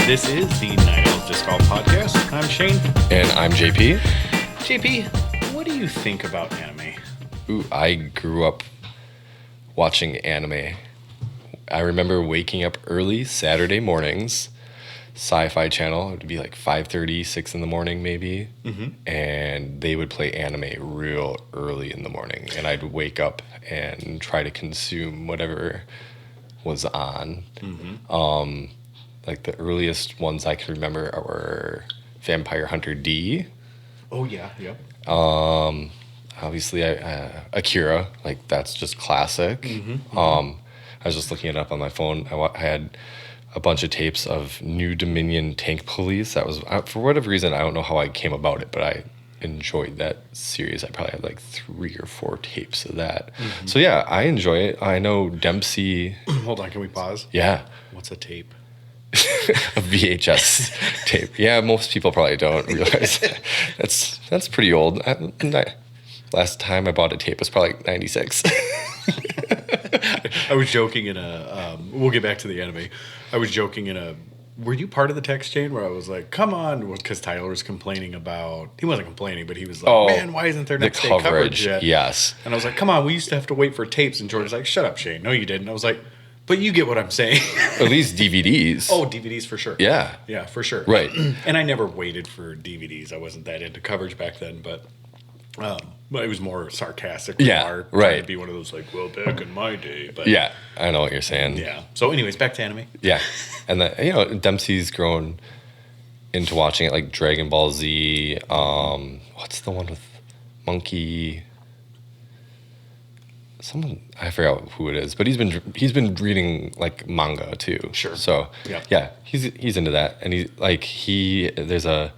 This is the Night Owls Disc Golf Podcast. I'm Shane. And I'm JP. JP, what do you think about anime? Ooh, I grew up watching anime. I remember waking up early Saturday mornings, Sci-Fi Channel. It would be like 5:30, 6 in the morning maybe. Mm-hmm. And they would play anime real early in the morning. And I'd wake up and try to consume whatever was on. Mm-hmm. Like the earliest ones I can remember were Vampire Hunter D. Oh, yeah, yep. Obviously, Akira, like that's just classic. Mm-hmm. I was just looking it up on my phone. I had a bunch of tapes of New Dominion Tank Police. That was, for whatever reason, I don't know how I came about it, but I enjoyed that series. I probably had like 3 or 4 tapes of that. Mm-hmm. So yeah, I enjoy it. I know Dempsey. Hold on, can we pause? Yeah. What's a tape? A VHS tape. Yeah, most people probably don't realize that's pretty old. Last time I bought a tape was probably like 96. I was joking in a, we'll get back to the anime. I was joking in a, were you part of the text chain where I was like, come on, because Tyler was complaining about, he wasn't complaining, but he was like, man, why isn't there next day coverage yet? Yes. And I was like, come on, we used to have to wait for tapes. And George's like, shut up, Shane. No, you didn't. I was like, but you get what I'm saying. At least DVDs. Oh, DVDs for sure. Yeah. Yeah, for sure. Right. And I never waited for DVDs. I wasn't that into coverage back then, but it was more sarcastic. Yeah, right. To be one of those like, well, back in my day. But yeah, I know what you're saying. Yeah. So anyways, back to anime. Yeah. And Dempsey's grown into watching it, like Dragon Ball Z. What's the one with Monkey? Someone, I forgot who it is, but he's been reading like manga too. Sure. So yeah, he's into that, and there's a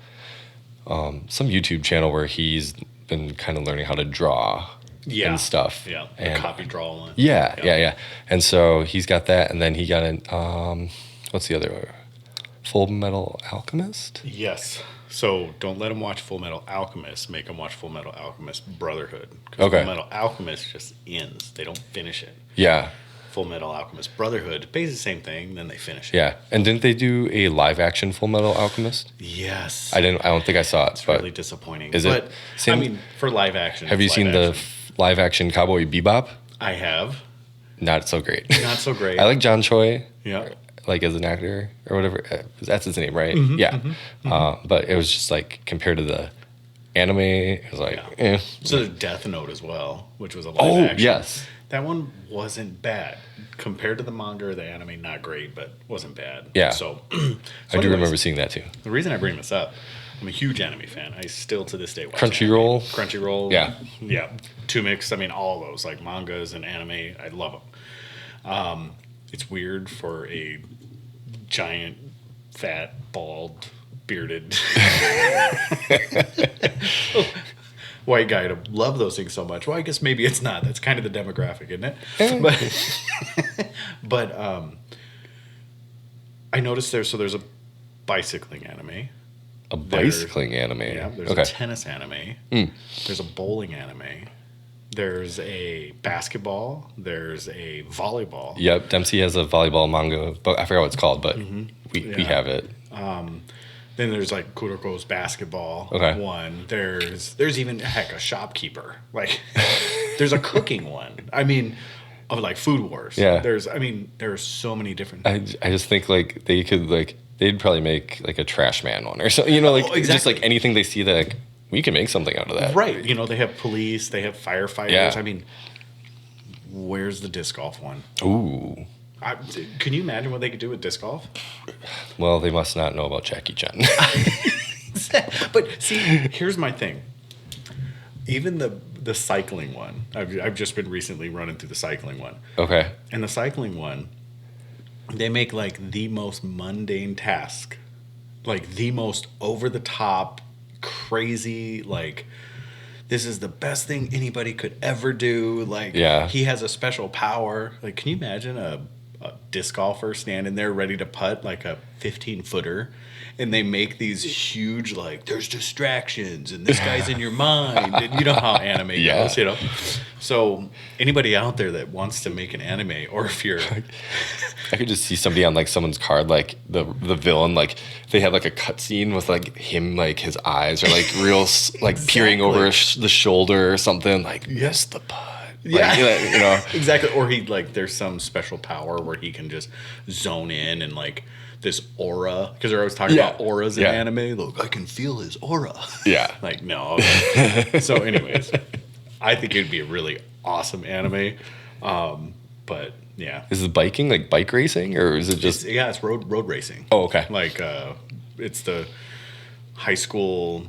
some YouTube channel where he's been kind of learning how to draw and stuff. Yeah, and copy draw one. Yeah. And so he's got that, and then he got an what's the other one? Full Metal Alchemist? Yes. So don't let him watch Full Metal Alchemist. Make him watch Full Metal Alchemist Brotherhood. Okay. Full Metal Alchemist just ends. They don't finish it. Yeah. Full Metal Alchemist Brotherhood pays the same thing, then they finish it. Yeah. And didn't they do a live action Full Metal Alchemist? Yes. I don't think I saw it. It's really disappointing. Is it? I mean, for live action. Have you seen the live action Cowboy Bebop? I have. Not so great. Not so great. I like John Choi. Yeah. Like as an actor or whatever. That's his name, right? Mm-hmm, yeah. Mm-hmm. But it was just like compared to the anime, it was like, So there's Death Note as well, which was a live action. Yes. That one wasn't bad. Compared to the manga or the anime, not great, but wasn't bad. Yeah. So I do remember seeing that too. The reason I bring this up, I'm a huge anime fan. I still to this day watch Crunchyroll. Yeah. Yeah. Tumix, I mean, all of those, like mangas and anime, I love them. It's weird for a giant, fat, bald, bearded white guy to love those things so much. Well, I guess maybe it's not. That's kind of the demographic, isn't it? But I noticed there's a bicycling anime. A bicycling anime? Yeah, there's a tennis anime. There's a bowling anime. There's a basketball. There's a volleyball. Yep, Dempsey has a volleyball manga, but I forgot what it's called, but we have it. Then there's like Kuroko's basketball one. There's even a shopkeeper. Like there's a cooking one. I mean, of like Food Wars. Yeah. There's so many different. I just think like they could they'd probably make like a trash man one or something. Exactly. Just like anything they see that like we can make something out of that. Right. They have police. They have firefighters. Yeah. I mean, where's the disc golf one? Ooh. Can you imagine what they could do with disc golf? Well, they must not know about Jackie Chan. But see, here's my thing. Even the cycling one, I've just been recently running through the cycling one. Okay. And the cycling one, they make like the most mundane task, like the most over the top, crazy, like this is the best thing anybody could ever do. Like he has a special power. Like, can you imagine a disc golfer standing there ready to putt like a 15-footer. And they make these huge, like, there's distractions and this guy's in your mind. And you know how anime goes, you know? So anybody out there that wants to make an anime, or if you're... I could just see somebody on, like, someone's card, like, the villain, like, they had, like, a cutscene with, like, him, like, his eyes are, like, real, like, peering over the shoulder or something. Like, yes, the putt. Yeah, like, you know. Exactly. Or he, like, there's some special power where he can just zone in and, like... this aura, because they're always talking about auras in anime. Look, I can feel his aura. Yeah. Like, no. Okay. So anyways, I think it'd be a really awesome anime. But yeah. Is it biking, like bike racing, or is it just... It's road racing. Oh, okay. Like, it's the high school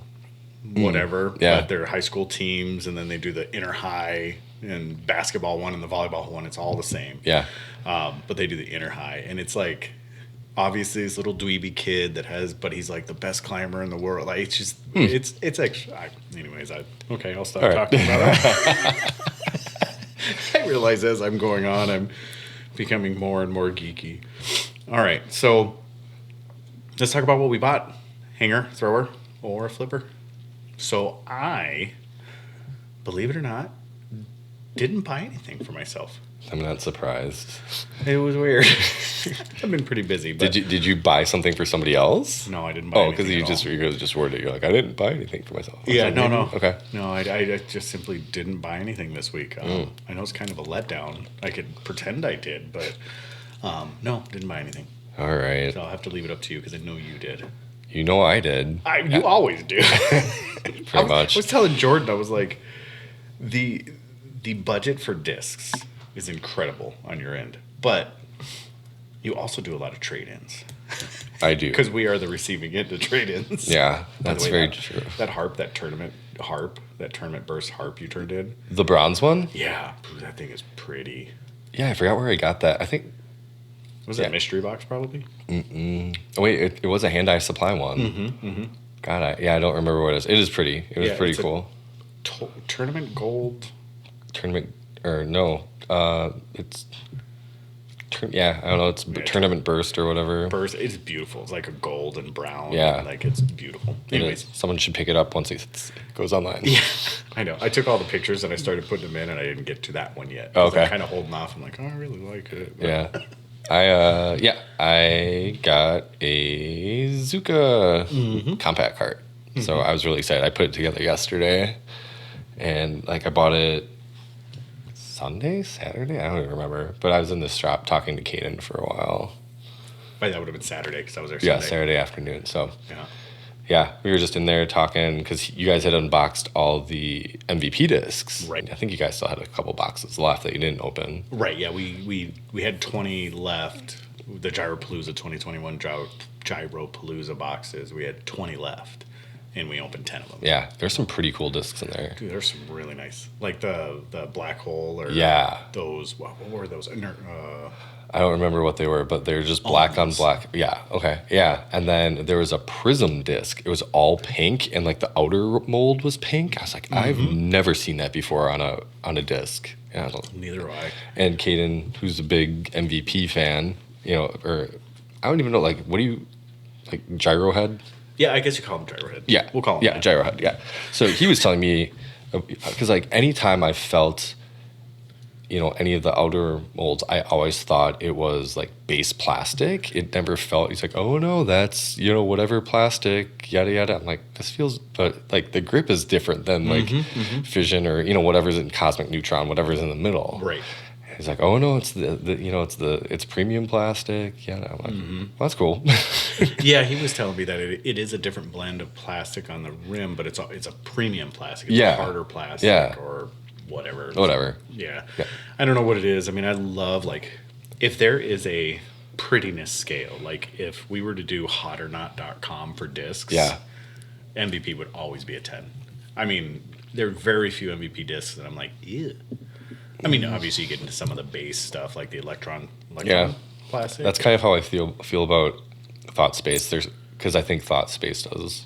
whatever. But they're high school teams, and then they do the inter high and basketball one and the volleyball one. It's all the same. Yeah. But they do the inter high, and it's like... obviously this little dweeby kid but he's like the best climber in the world. Like, it's just it's actually anyways, I'll stop talking about it. I realize as I'm going on, I'm becoming more and more geeky. All right, so let's talk about what we bought. Hanger, thrower, or a flipper. So I, believe it or not, didn't buy anything for myself. I'm not surprised. It was weird. I've been pretty busy. But did you buy something for somebody else? No, I didn't buy anything. Because you just worded it. You're like, I didn't buy anything for myself. Yeah, no. Okay. No, I just simply didn't buy anything this week. I know it's kind of a letdown. I could pretend I did, but no, didn't buy anything. All right. So I'll have to leave it up to you because I know you did. You know I did. You always do. Pretty much. I was telling Jordan, I was like, the budget for discs is incredible on your end, but you also do a lot of trade-ins. I do, because we are the receiving end of trade-ins. Yeah, that's very true. That tournament burst harp you turned in, the bronze one. Yeah, that thing is pretty. Yeah, I forgot where I got that. I think was it a mystery box probably. Oh wait, it was a Hand-Eye Supply one. God, I don't remember what it is. It is pretty. It was pretty cool. Tournament gold. Tournament or no. It's I don't know. It's tournament burst or whatever. Burst. It's beautiful. It's like a gold and brown. Yeah, like it's beautiful. Anyways, someone should pick it up once it goes online. Yeah, I know. I took all the pictures and I started putting them in, and I didn't get to that one yet. Okay. I'm kind of holding off. I'm like, oh, I really like it. But. Yeah. I got a Zuka compact cart. So I was really excited. I put it together yesterday, and like I bought it Saturday? I don't even remember. But I was in the shop talking to Kaden for a while. But that would have been Saturday because I was there Sunday. Yeah, Saturday afternoon. So yeah, we were just in there talking because you guys had unboxed all the MVP discs. Right. I think you guys still had a couple boxes left that you didn't open. Right. Yeah, we had 20 left. The Gyropalooza 2021 Gyropalooza boxes. We had 20 left. And we opened 10 of them. Yeah, there's some pretty cool discs in there. Dude, there's some really nice, like the black hole or those. What were those? I don't remember what they were, but they're just black on black. Yeah, okay, yeah. And then there was a prism disc. It was all pink, and like the outer mold was pink. I was like, I've never seen that before on a disc. Yeah, neither have I. And Kaden, who's a big MVP fan, or I don't even know, like, what do you like, Gyro Head? Yeah, I guess you call him Gyro Head. Yeah. We'll call him that. Gyro Head, yeah. So he was telling me, because like anytime I felt, any of the outer molds, I always thought it was like base plastic. It never felt, he's like, oh no, that's, whatever plastic, yada yada. I'm like, this feels, but like the grip is different than like fission or, whatever's in cosmic neutron, whatever's in the middle. Right. He's like, oh no, it's it's premium plastic. Yeah, I'm like, well, that's cool. Yeah, he was telling me that it is a different blend of plastic on the rim, but it's a premium plastic. It's a harder plastic or whatever. Whatever. Yeah. I don't know what it is. I mean, I love like if there is a prettiness scale, like if we were to do hotornot.com for discs, MVP would always be a 10. I mean, there are very few MVP discs that I'm like, ew. I mean, obviously, you get into some of the base stuff like the electron plastic. That's kind of how I feel about Thought Space. Because I think Thought Space does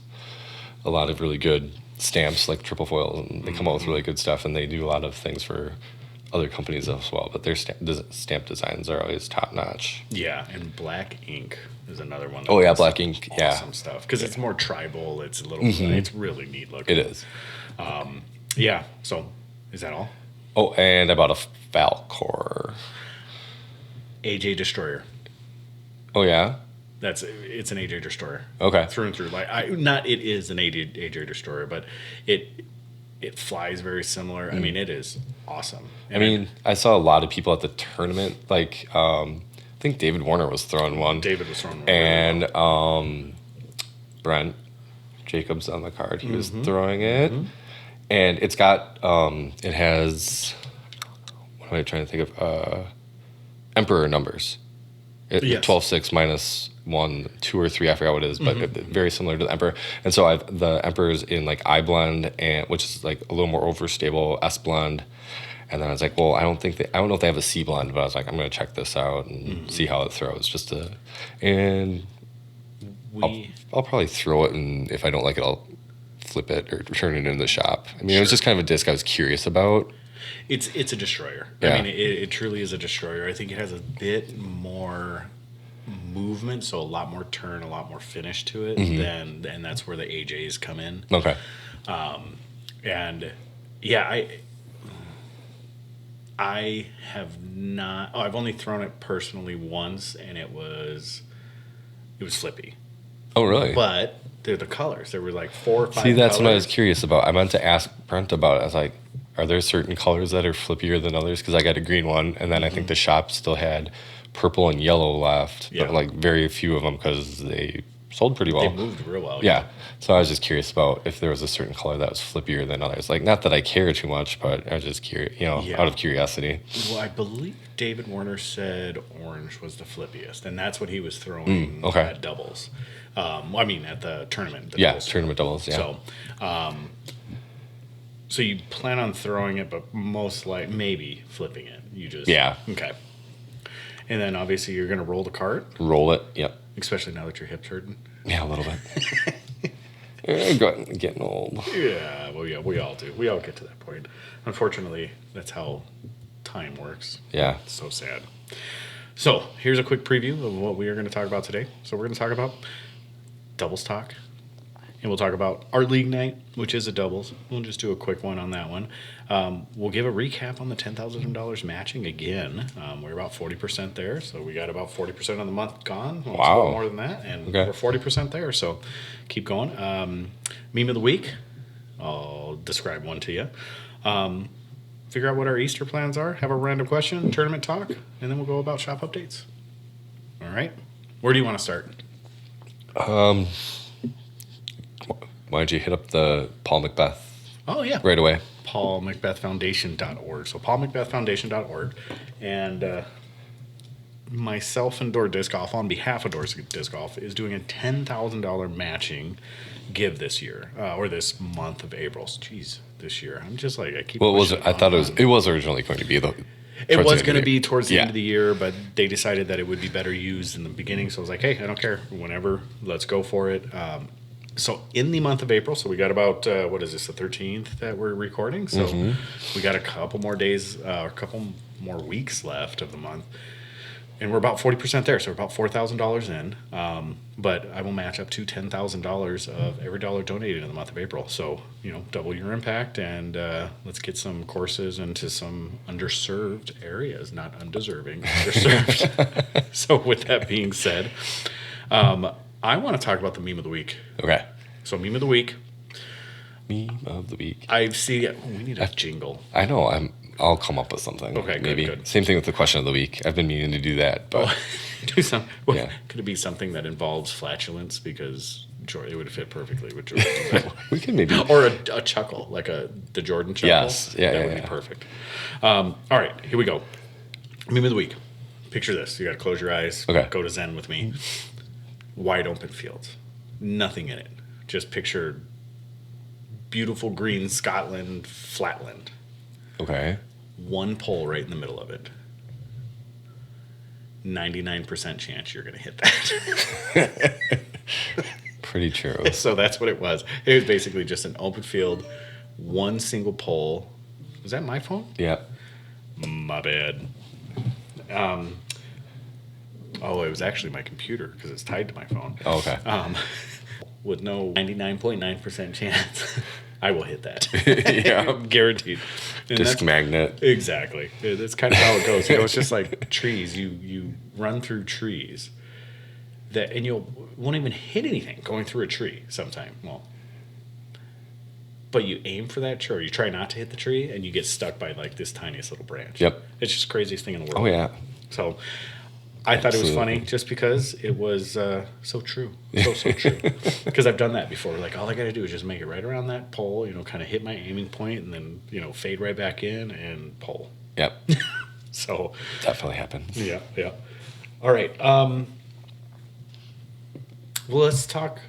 a lot of really good stamps, like triple foil, and they come out with really good stuff, and they do a lot of things for other companies as well, but their stamp designs are always top notch. Yeah, and black ink is another one. Oh yeah, black ink. Awesome stuff because it's more tribal. It's a little. It's really neat looking. It is. Yeah. So, is that all? Oh, and I bought a Falcor. AJ Destroyer. Oh yeah. It's an AJ Destroyer. Okay. Through and through. It is an AJ Destroyer, but it flies very similar. I mean, it is awesome. And I saw a lot of people at the tournament. Like, I think David Warner was throwing one. David was throwing one. And Brent Jacobs on the card, he was throwing it. And it's got, it has, what am I trying to think of? Emperor numbers. 12-6 minus 1, 2 or 3, I forgot what it is, but very similar to the Emperor. And so the Emperor's in like I blend, and which is like a little more overstable, S blend. And then I was like, well, I don't know if they have a C blend, but I was like, I'm gonna check this out and see how it throws. I'll probably throw it, and if I don't like it, I'll flip it or return it into the shop. I mean, it was just kind of a disc I was curious about. It's a destroyer. Yeah. I mean, it truly is a destroyer. I think it has a bit more movement, so a lot more turn, a lot more finish to it, and that's where the AJs come in. Okay. And yeah, I have not. Oh, I've only thrown it personally once, and it was flippy. Oh, really? But they're the colors. There were like 4 or 5. See, that's colors. what I was curious about. I meant to ask Brent about it. I was like, are there certain colors that are flippier than others? Because I got a green one, and then I think the shop still had purple and yellow left, but like very few of them because they sold pretty well. They moved real well. Yeah. So I was just curious about if there was a certain color that was flippier than others. Like, not that I care too much, but I was just curious, out of curiosity. Well, I believe David Warner said orange was the flippiest, and that's what he was throwing at doubles. At the tournament. Tournament doubles, yeah. So you plan on throwing it, but most maybe flipping it. You just... Yeah. Okay. And then obviously you're going to roll the cart. Roll it, yep. Especially now that your hip's hurting. Yeah, a little bit. Getting old. Yeah, well, yeah, we all do. We all get to that point. Unfortunately, that's how time works. Yeah. It's so sad. So here's a quick preview of what we are going to talk about today. So we're going to talk about doubles talk. And we'll talk about our league night, which is a doubles. We'll just do a quick one on that one. We'll give a recap on the $10,000 matching again. We're about 40% there, so we got about 40% of the month gone. Well, wow. It's a little more than that, and we're 40% there, so keep going. Meme of the week, I'll describe one to you. Figure out what our Easter plans are, have a random question, tournament talk, and then we'll go about shop updates. All right? Where do you want to start? Why don't you hit up the Paul McBeth? Oh, yeah. Right away. PaulMcBethFoundation.org. So PaulMcBethFoundation.org. And myself and Door Disc Golf, on behalf of Door Disc Golf, is doing a $10,000 matching give this year, or this month of April. Jeez, this year. I'm just like, I keep... Well, I thought it was originally going to be it was going to be towards the end of the year, but they decided that it would be better used in the beginning. So I was like, hey, I don't care. Whenever, let's go for it. So in the month of April, so we got about, what is this, the 13th that we're recording? So we got a couple more days, a couple more weeks left of the month. And we're about 40% there, so we're about $4,000 in. But I will match up to $10,000 of every dollar donated in the month of April. So, double your impact, and let's get some courses into some underserved areas, not undeserving, underserved. So with that being said, I want to talk about the meme of the week. Okay. So meme of the week. Meme of the week. I've seen it. We need a jingle. I know. I'll come up with something. Okay, maybe. Good. Same thing with the question of the week. I've been meaning to do that, but Could it be something that involves flatulence? Because it would fit perfectly with Jordan. We can maybe, or a chuckle, like the Jordan chuckle. Yes. Yeah. That would be perfect. All right, here we go. Meme of the week. Picture this. You got to close your eyes. Okay. Go to Zen with me. Wide open fields. Nothing in it. Just picture beautiful green Scotland flatland. Okay. One pole right in the middle of it. 99% chance you're going to hit that. Pretty true. So that's what it was. It was basically just an open field, one single pole. Was that my phone? Yeah. My bad. It was actually my computer because it's tied to my phone. Oh, okay. With no 99.9% chance, I will hit that. Yeah. Guaranteed. And Disc magnet. Exactly. That's kind of how it goes. It's just like trees. You run through trees and you won't even hit anything going through a tree sometime. But you aim for that tree, or you try not to hit the tree, and you get stuck by like this tiniest little branch. Yep. It's just the craziest thing in the world. Oh, yeah. So I thought it was funny just because it was so true. So true. Because I've done that before. Like, all I got to do is just make it right around that pole, kind of hit my aiming point, and then, fade right back in and pull. Yep. So. Definitely happens. Yeah. All right. Well, let's talk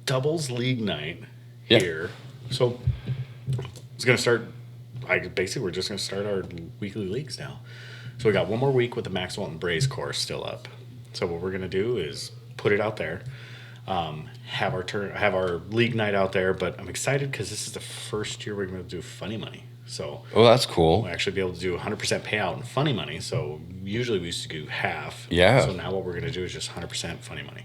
doubles league night here. So it's going to start. We're just going to start our weekly leagues now. So we got one more week with the Maxwell and Braze course still up. So what we're going to do is put it out there, have our league night out there. But I'm excited because this is the first year we're going to do funny money. So that's cool. We'll actually be able to do 100% payout in funny money. So usually we used to do half. Yeah. So now what we're going to do is just 100% funny money.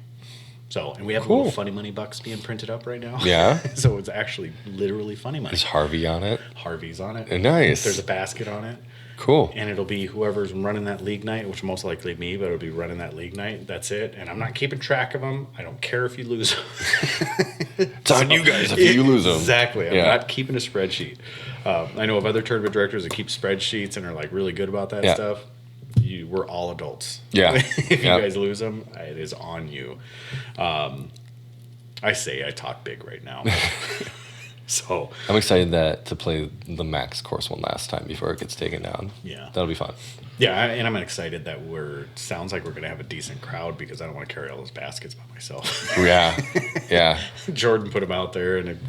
So, and we have little funny money bucks being printed up right now. Yeah. So it's actually literally funny money. Is Harvey on it? Harvey's on it. Nice. There's a basket on it. Cool. And it'll be whoever's running that league night, which will most likely me, but it'll be running that league night. That's it. And I'm not keeping track of them. I don't care if you lose them. It's on you guys if you lose them. Exactly. I'm not keeping a spreadsheet. I know of other tournament directors that keep spreadsheets and are like really good about that stuff. We're all adults. Yeah. If you guys lose them, it is on you. I talk big right now. So I'm excited to play the Max course one last time before it gets taken down. Yeah. That'll be fun. Yeah, and I'm excited that sounds like we're going to have a decent crowd because I don't want to carry all those baskets by myself. Yeah. Jordan put them out there, and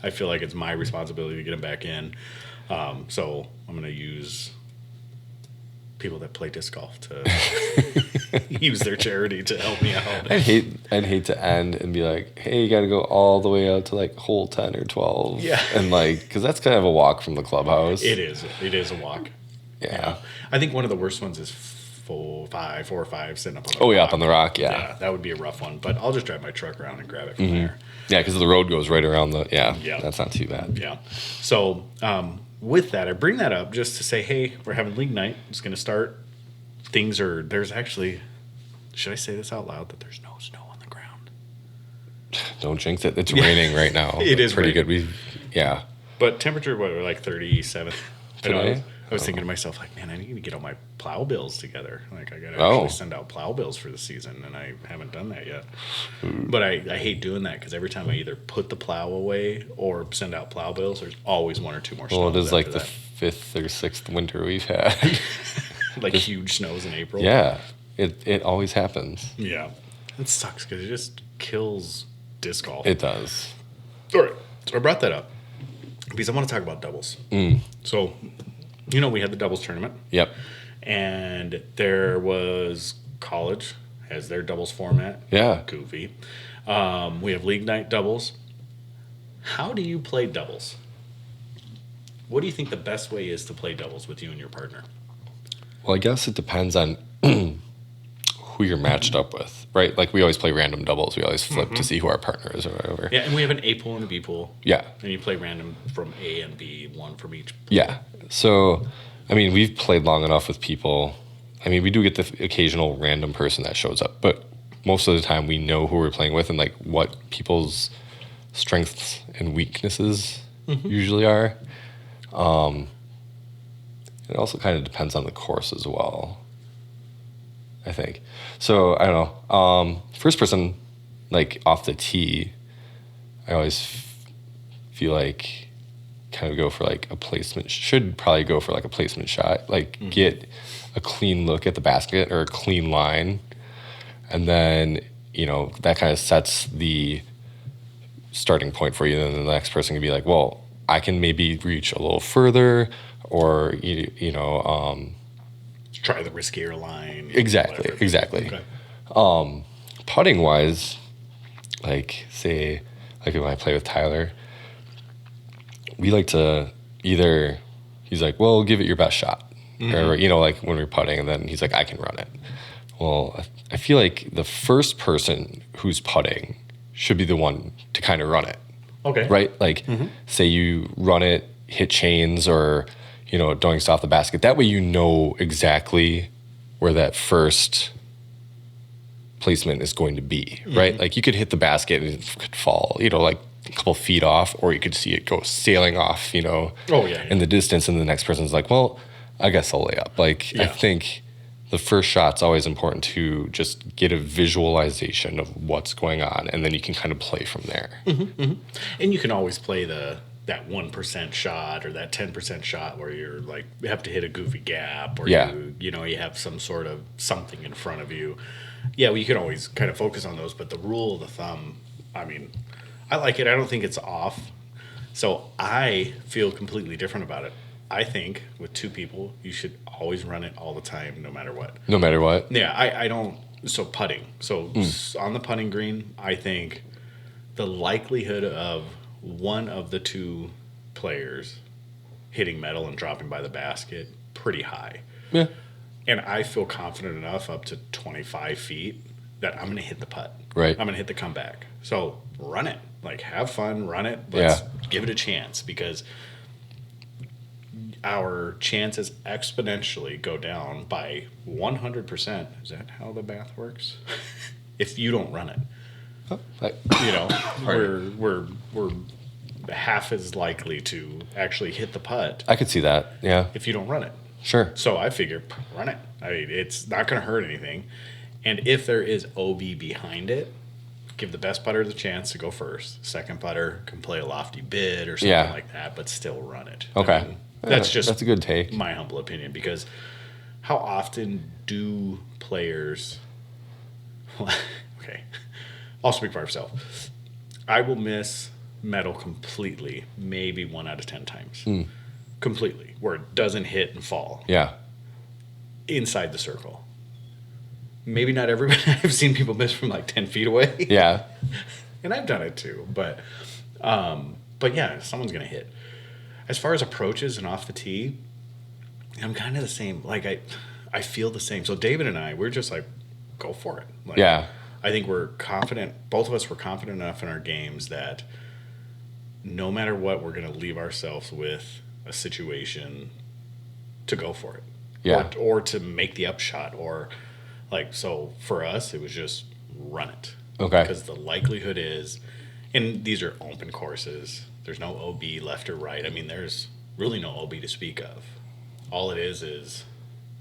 I feel like it's my responsibility to get them back in. So I'm going to use people that play disc golf to use their charity to help me out. I'd hate to end and be like, hey, you got to go all the way out to like hole 10 or 12. Yeah. And because that's kind of a walk from the clubhouse. It is a walk. Yeah. I think one of the worst ones is 4 or 5 sitting up on the rock. Up on the rock, yeah. That would be a rough one, but I'll just drive my truck around and grab it from there. Yeah, because the road goes right around that's not too bad. Yeah. So, with that, I bring that up just to say, hey, we're having league night. It's going to start. There's actually, should I say this out loud, that there's no snow on the ground? Don't jinx it. It's raining right now. It is pretty raining. Good. But temperature, we're like 37. Today? I was thinking to myself, like, man, I need to get all my plow bills together. Like, I got to actually send out plow bills for the season, and I haven't done that yet. But I hate doing that because every time I either put the plow away or send out plow bills, there's always 1 or 2 more snows. Well, it is like the 5th or 6th winter we've had. Like huge snows in April. Yeah, it always happens. Yeah, it sucks because it just kills disc golf. It does. All right, so I brought that up because I want to talk about doubles. So, we had the doubles tournament. Yep. And there was college has their doubles format. Yeah. Goofy. We have league night doubles. How do you play doubles? What do you think the best way is to play doubles with you and your partner? Well, I guess it depends on who you're matched up with, right? Like we always play random doubles. We always flip to see who our partner is or whatever. Yeah, and we have an A pool and a B pool. Yeah. And you play random from A and B, one from each pool. Yeah. So, I mean, we've played long enough with people. I mean, we do get the occasional random person that shows up, but most of the time we know who we're playing with and like what people's strengths and weaknesses usually are. It also kind of depends on the course as well, I think. So, I don't know. First person, like off the tee, I always feel like kind of go for like a placement, should probably go for like a placement shot, like get a clean look at the basket or a clean line. And then, you know, that kind of sets the starting point for you. And then the next person can be like, well, I can maybe reach a little further or, you know, try the riskier line. Exactly. Okay. Putting wise, like say, like when I play with Tyler, we like to either, he's like, well, give it your best shot. Or, you know, like when we're putting, and then he's like, I can run it. Well, I feel like the first person who's putting should be the one to kind of run it. Okay. Right? Like, say you run it, hit chains, or, you know, doings off the basket. That way you know exactly where that first placement is going to be, right? Like, you could hit the basket and it could fall, you know, like a couple feet off, or you could see it go sailing off, you know, in the distance, and the next person's like, well, I guess I'll lay up. Like, I think the first shot's always important to just get a visualization of what's going on, and then you can kind of play from there. And you can always play that 1% shot or that 10% shot where you're like, you have to hit a goofy gap, or you know, you have some sort of something in front of you. Yeah, well, you can always kind of focus on those, but the rule of the thumb, I mean, I like it. I don't think it's off. So I feel completely different about it. I think with two people, you should always run it all the time, no matter what. No matter what? Yeah, I don't. So putting. So on the putting green, I think the likelihood of one of the two players hitting metal and dropping by the basket, pretty high. Yeah. And I feel confident enough up to 25 feet that I'm going to hit the putt. Right. I'm going to hit the comeback. So run it. Like, have fun, run it. Let's give it a chance, because our chances exponentially go down by 100%. Is that how the math works? If you don't run it, you know, we're half as likely to actually hit the putt. I could see that. Yeah. If you don't run it. Sure. So I figure run it. I mean, it's not going to hurt anything. And if there is OB behind it, give the best putter the chance to go first. Second putter can play a lofty bid or something like that, but still run it. Okay. I mean, that's a good take. My humble opinion, because how often do players? Okay, I'll speak for myself. I will miss metal completely, maybe 1 out of 10 times, completely, where it doesn't hit and fall. Yeah. Inside the circle. Maybe not everybody. I've seen people miss from like 10 feet away. Yeah. And I've done it too, but yeah, someone's gonna hit. As far as approaches and off the tee, I'm kind of the same. Like, I feel the same. So David and I, we're just like, go for it. Like, yeah. I think we're confident. Both of us were confident enough in our games that no matter what, we're going to leave ourselves with a situation to go for it. Yeah. Or to make the upshot. Or like, so for us, it was just run it. Okay. Because the likelihood is, and these are open courses, there's no OB left or right. I mean, there's really no OB to speak of. All it is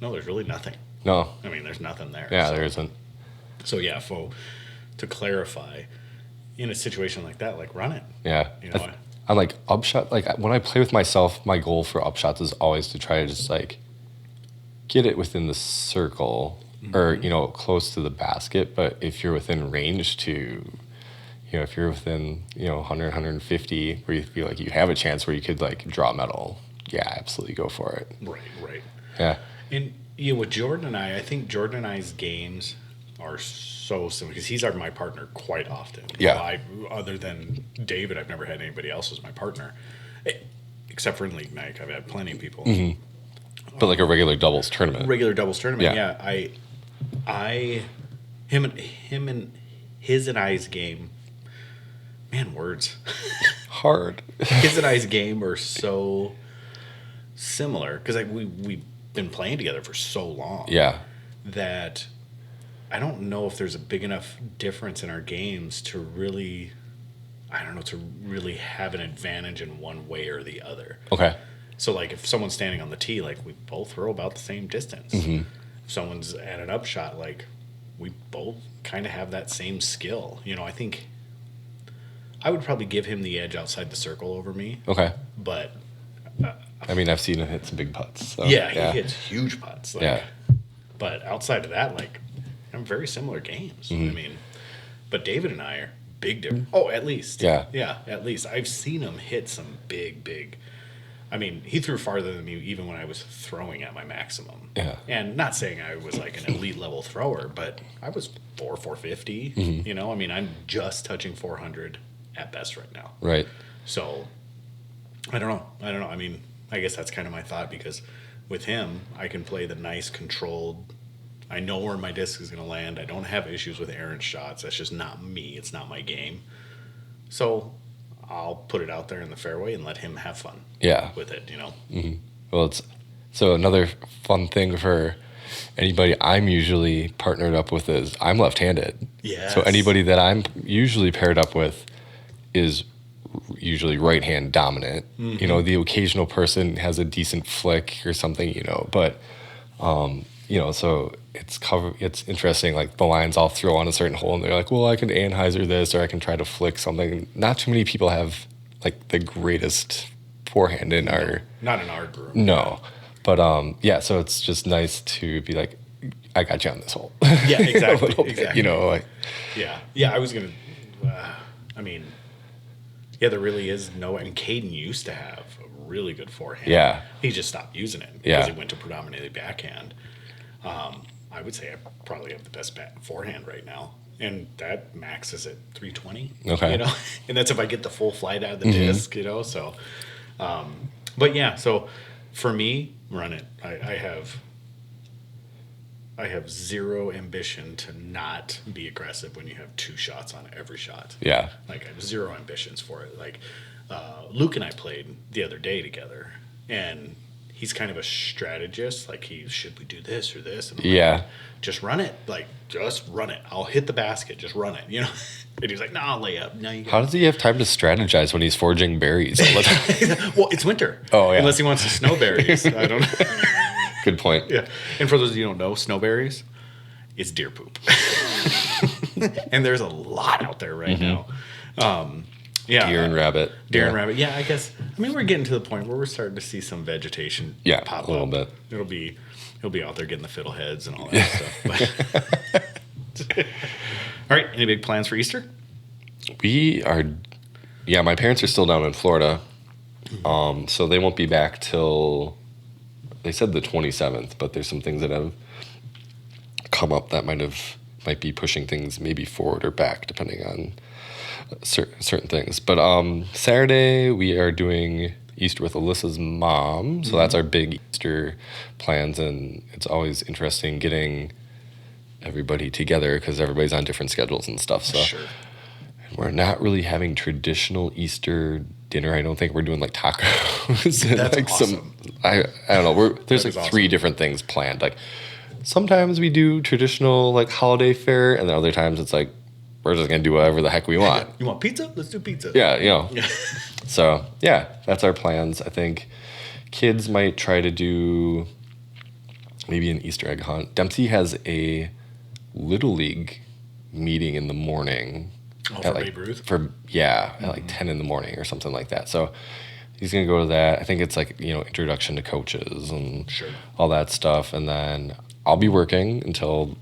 no, there's really nothing. No. I mean, there's nothing there. Yeah, there isn't. So yeah, to clarify, in a situation like that, like, run it. Yeah. You know, I'm like, upshot, like when I play with myself, my goal for upshots is always to try to just like get it within the circle or, you know, close to the basket. But if you're within range to, you know, if you're within, you know, 100, 150, where you feel like you have a chance where you could like draw metal, yeah, absolutely go for it. Right. Yeah. And, you know, with Jordan and I think Jordan and I's games are so similar because he's my partner quite often. Yeah. You know, other than David, I've never had anybody else as my partner, except for in League Night. I've had plenty of people. Mm-hmm. But like a regular doubles tournament. Yeah. Him and his and I's game. Man, words. Hard. His and I's game are so similar because we've been playing together for so long. Yeah. That I don't know if there's a big enough difference in our games to really, to really have an advantage in one way or the other. Okay. So, like, if someone's standing on the tee, like, we both throw about the same distance. Mm-hmm. If someone's at an upshot, like, we both kind of have that same skill. You know, I think I would probably give him the edge outside the circle over me. Okay. But I mean, I've seen him hit some big putts. So, yeah, he hits huge putts. Like, yeah. But outside of that, like, I'm very similar games. Mm-hmm. I mean, but David and I are big difference. Oh, at least. Yeah. Yeah, at least. I've seen him hit some big. I mean, he threw farther than me even when I was throwing at my maximum. Yeah. And not saying I was like an elite level thrower, but I was 450. Mm-hmm. You know, I mean, I'm just touching 400 at best right now. Right. So, I don't know. I mean, I guess that's kind of my thought, because with him, I can play the nice, controlled. I know where my disc is going to land. I don't have issues with errant shots. That's just not me. It's not my game. So I'll put it out there in the fairway and let him have fun. With it, Mm-hmm. Well, so another fun thing for anybody I'm usually partnered up with is I'm left-handed. Yes. So anybody that I'm usually paired up with is usually right-hand dominant. Mm-hmm. The occasional person has a decent flick or something, but so it's interesting, like the lines I'll throw on a certain hole and they're like, well, I can Anheuser this, or I can try to flick something. Not too many people have like the greatest forehand in our... Not in our group. No. But so it's just nice to be like, I got you on this hole. Yeah, exactly. Exactly. Yeah, I was going to, there really is and Caden used to have a really good forehand. Yeah. He just stopped using it because he went to predominantly backhand. I would say I probably have the best forehand right now. And that maxes at 320. Okay. And that's if I get the full flight out of the disc, so. But yeah, so for me, run it. I have zero ambition to not be aggressive when you have 2 shots on every shot. Yeah. Like, I have zero ambitions for it. Like, Luke and I played the other day together, and he's kind of a strategist. Like, should we do this or this? And I'm like, just run it. Like, just run it. I'll hit the basket. Just run it, And he's like, no, I'll lay up. No, you How does he have time to strategize when he's foraging berries all the time? Well, it's winter. Oh, yeah. Unless he wants to snow berries. I don't know. Good point. Yeah. And for those of you who don't know, snowberries, it's deer poop. And there's a lot out there right now. Deer and rabbit. Deer and rabbit. Yeah, I guess. We're getting to the point where we're starting to see some vegetation pop up. A little bit. It'll be out there getting the fiddleheads and all that stuff. All right. Any big plans for Easter? We are, my parents are still down in Florida. So they won't be back till, they said the 27th, but there's some things that have come up that might be pushing things maybe forward or back depending on certain things. But Saturday we are doing Easter with Alyssa's mom, so that's our big Easter plans, and it's always interesting getting everybody together because everybody's on different schedules and stuff. So sure. We're not really having traditional Easter dinner. I don't think we're doing like tacos. And That's like awesome. I don't know. There's like awesome. 3 different things planned. Like sometimes we do traditional like holiday fare, and then other times it's like we're just gonna do whatever the heck we want. You want pizza? Let's do pizza. Yeah, So that's our plans. I think kids might try to do maybe an Easter egg hunt. Dempsey has a Little League meeting in the morning. For Babe Ruth? At like 10 in the morning or something like that. So he's going to go to that. I think it's like, introduction to coaches and all that stuff. And then I'll be working until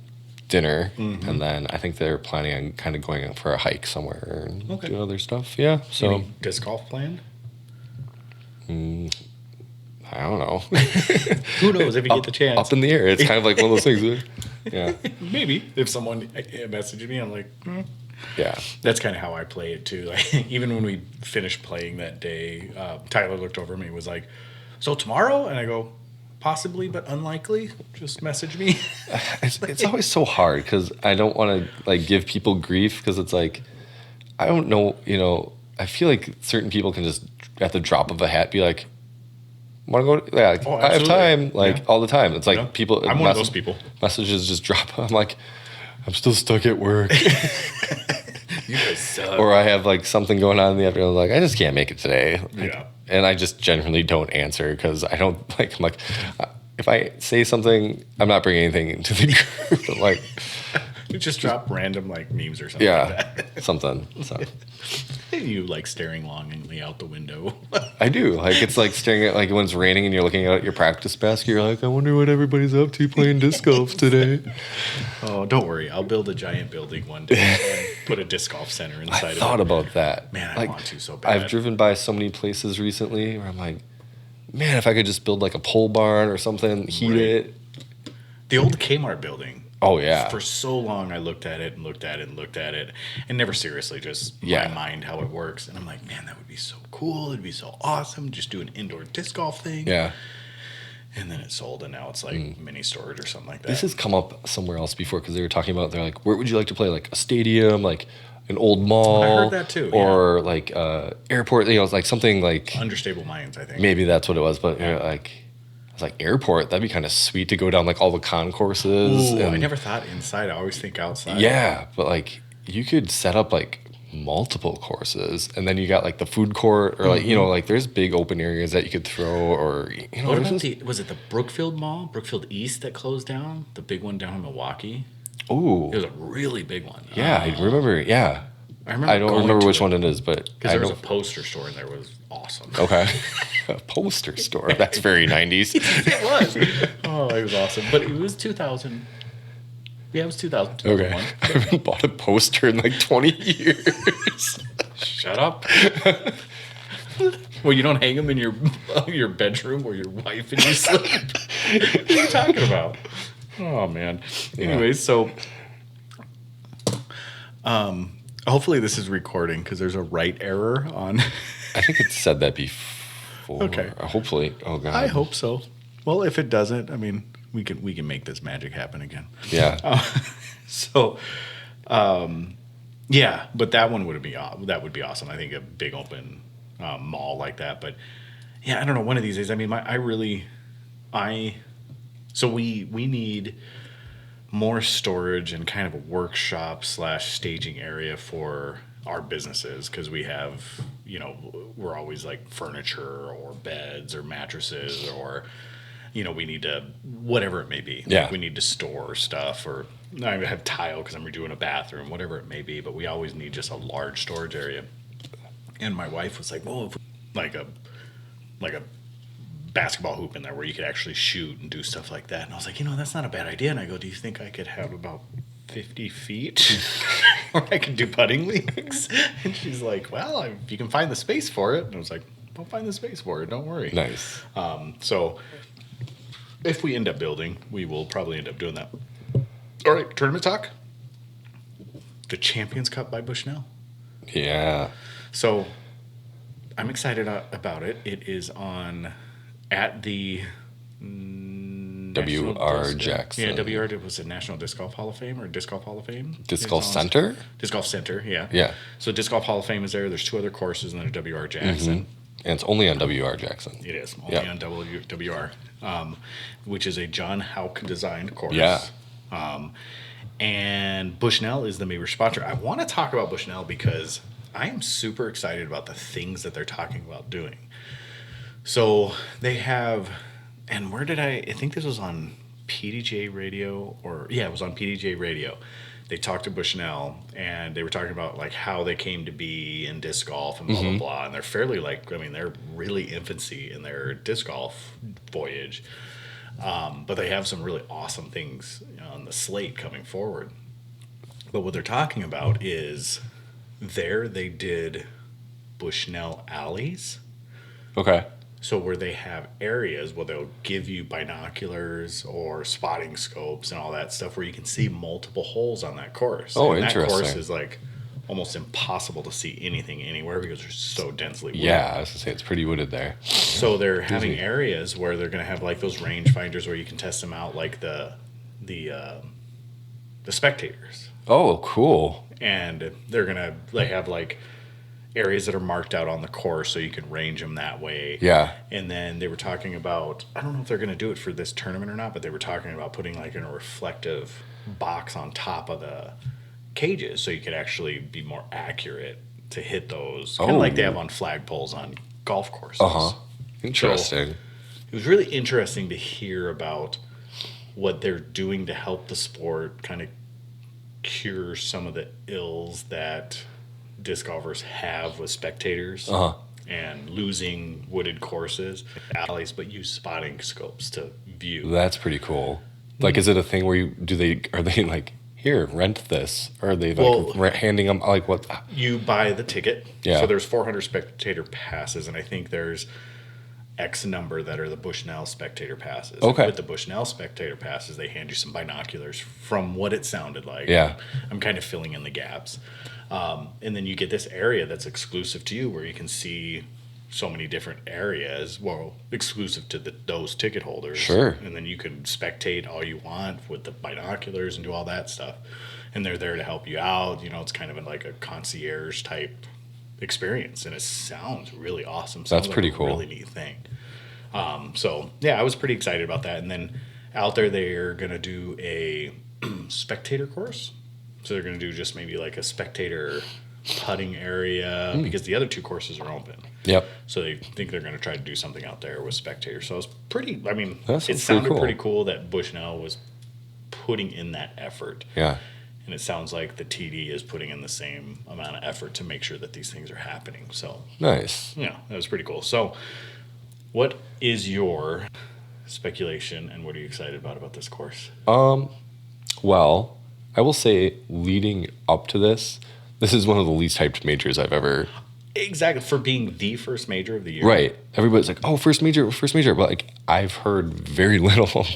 dinner. And then I think they're planning on kind of going for a hike somewhere and do other stuff. Yeah. So any disc golf planned? I don't know. Who knows if you get the chance? Up in the air. It's kind of like one of those things. Yeah. Maybe. If someone messaged me, I'm like, Yeah. That's kind of how I play it too. Like, even when we finished playing that day, Tyler looked over at me and was like, so tomorrow? And I go, possibly, but unlikely. Just message me. It's always so hard because I don't want to like give people grief because it's like, I don't know, I feel like certain people can just at the drop of a hat be like, want to go? Yeah, I have time, all the time. It's like people. I'm one of those people. Messages just drop. I'm like, I'm still stuck at work. You guys suck. Or I have like something going on in the afternoon. Like, I just can't make it today. And I just generally don't answer because I don't like. I'm like, if I say something, I'm not bringing anything into the group. I'm like, you just drop random like memes or something. like that. Something. So. You like staring longingly out the window. I do. Like it's like staring at like when it's raining and you're looking out at your practice basket. You're like, I wonder what everybody's up to playing disc golf today. Oh, don't worry. I'll build a giant building one day and put a disc golf center inside of it. I thought about that. Man, I want to so bad. I've driven by so many places recently where I'm like, man, if I could just build like a pole barn or something, heat it. The old Kmart building Oh, yeah. For so long, I looked at it and looked at it and looked at it, and never seriously just my mind how it works. And I'm like, man, that would be so cool. It'd be so awesome. Just do an indoor disc golf thing. Yeah. And then it sold, and now it's like mini storage or something like that. This has come up somewhere else before because they were talking about, they're like, where would you like to play? Like a stadium, like an old mall. I heard that too. Or like airport, like something like. Understable Minds, I think. Maybe that's what it was, but like. Like airport, that'd be kind of sweet to go down like all the concourses. Ooh, I never thought inside. I always think outside. Yeah, but like you could set up like multiple courses, and then you got like the food court, or like like there's big open areas that you could throw, or What about was it the Brookfield Mall, Brookfield East that closed down? The big one down in Milwaukee. Ooh, it was a really big one. Yeah, I remember. Yeah. I don't remember which one it is, but because there was a poster store and there was awesome. Okay, a poster store. That's very 90s. It was. Oh, it was awesome. But it was 2000. Yeah, it was 2000. Okay, I haven't bought a poster in like 20 years. Shut up. Well, you don't hang them in your bedroom where your wife and you sleep. What are you talking about? Oh man. Anyways, so. Hopefully this is recording because there's a write error on. I think it said that before. Okay. Hopefully. Oh god. I hope so. Well, if it doesn't, I mean, we can make this magic happen again. Yeah. Yeah, but that one would be awesome. I think a big open mall like that. But yeah, I don't know. One of these days, I mean, so we need more storage and kind of a workshop / staging area for our businesses because we have, we're always like furniture or beds or mattresses or, we need to, whatever it may be. Yeah. Like we need to store stuff or I have tile because I'm redoing a bathroom, whatever it may be. But we always need just a large storage area. And my wife was like, well, if we, like a basketball hoop in there where you could actually shoot and do stuff like that. And I was like, that's not a bad idea. And I go, do you think I could have about 50 feet or I could do putting leagues? And she's like, well, if you can find the space for it. And I was like, I'll find the space for it. Don't worry. Nice. So if we end up building, we will probably end up doing that. All right. Tournament talk. The Champions Cup by Bushnell. Yeah. So I'm excited about it. It is on at the W.R. Jackson. Yeah, W.R. was it National Disc Golf Hall of Fame or Disc Golf Hall of Fame? Disc Golf Center? Disc Golf Center, yeah. Yeah. So Disc Golf Hall of Fame is there. There's 2 other courses and then a W.R. Jackson. And it's only on W.R. Jackson. It is. Only on W.R. Which is a John Houck designed course. Yeah. And Bushnell is the major sponsor. I want to talk about Bushnell because I am super excited about the things that they're talking about doing. So they have, and where did I think this was on PDJ Radio it was on PDJ Radio. They talked to Bushnell and they were talking about like how they came to be in disc golf and blah, blah, blah. And they're fairly they're really infancy in their disc golf voyage. But they have some really awesome things on the slate coming forward. But what they're talking about is they did Bushnell alleys. Okay. So where they have areas where they'll give you binoculars or spotting scopes and all that stuff where you can see multiple holes on that course. Oh, and interesting. That course is like almost impossible to see anything anywhere because they're so densely wooded. Yeah, I was going to say it's pretty wooded there. So they're having areas where they're going to have like those range finders where you can test them out like the spectators. Oh, cool. And they have like areas that are marked out on the course so you can range them that way. Yeah. And then they were talking about, I don't know if they're going to do it for this tournament or not, but they were talking about putting like in a reflective box on top of the cages so you could actually be more accurate to hit those. Kind of like they have on flagpoles on golf courses. Interesting. So it was really interesting to hear about what they're doing to help the sport kind of cure some of the ills that disc golfers have with spectators and losing wooded courses, alleys, but use spotting scopes to view. That's pretty cool. Like, is it a thing where are they like, here, rent this? Or are they like handing them, like what? You buy the ticket. Yeah. So there's 400 spectator passes, and I think there's X number that are the Bushnell spectator passes. Okay. With the Bushnell spectator passes, they hand you some binoculars from what it sounded like. Yeah. I'm kind of filling in the gaps. And then you get this area that's exclusive to you where you can see so many different areas, well, exclusive to those ticket holders. Sure. And then you can spectate all you want with the binoculars and do all that stuff. And they're there to help you out. You know, it's kind of like a concierge type experience, and it sounds really awesome. That's Sounds pretty like a cool. really neat thing. So yeah, I was pretty excited about that. And then out there, they're gonna do a spectator course. So they're gonna do just maybe like a spectator putting area because the other two courses are open. Yep. So they think they're gonna try to do something out there with spectators. So it was pretty. I mean, That sounds it sounded pretty cool. pretty cool that Bushnell was putting in that effort. Yeah. And it sounds like the TD is putting in the same amount of effort to make sure that these things are happening. So, Nice. yeah, that was pretty cool. So, what is your speculation and what are you excited about this course? Well, I will say leading up to this is one of the least hyped majors I've ever. Exactly. For being the first major of the year. Right. Everybody's like, oh, first major. But like, I've heard very little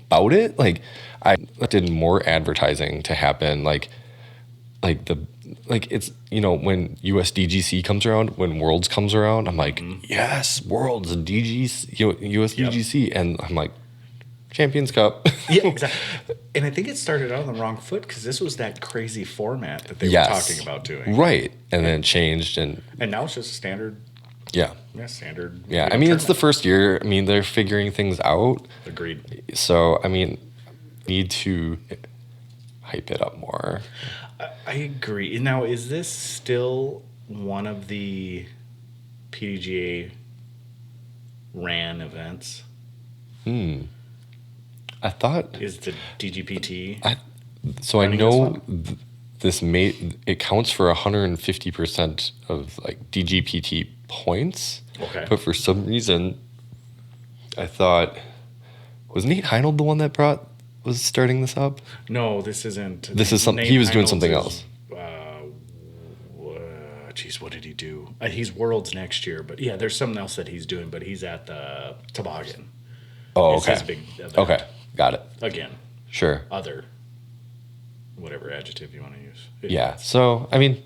about it. Like, I did more advertising to happen. Like it's, you know, when USDGC comes around, when Worlds comes around, I'm like, yes, Worlds, DGC, USDGC. And I'm like, Champions Cup. Yeah, exactly. And I think it started out on the wrong foot because this was that crazy format that they were talking about doing. Right. And then it changed. And now it's just a standard. Yeah. Yeah, standard. Yeah. I mean, it's the first year. I mean, they're figuring things out. Agreed. So, I mean, need to hype it up more. I agree. Now, is this still one of the PDGA ran events? I thought Is the DGPT? I know it counts for 150% of like DGPT points. Okay. But for some reason, I thought, was Nate Heinold the one that was starting this up? No, this isn't. This is something he was doing something else. Geez, what did he do? He's Worlds next year, but yeah, there's something else that he's doing. But he's at the Toboggan. Oh, It's okay. his big event. Okay, got it. Again, Sure. other, whatever adjective you want to use. Yeah. So I mean,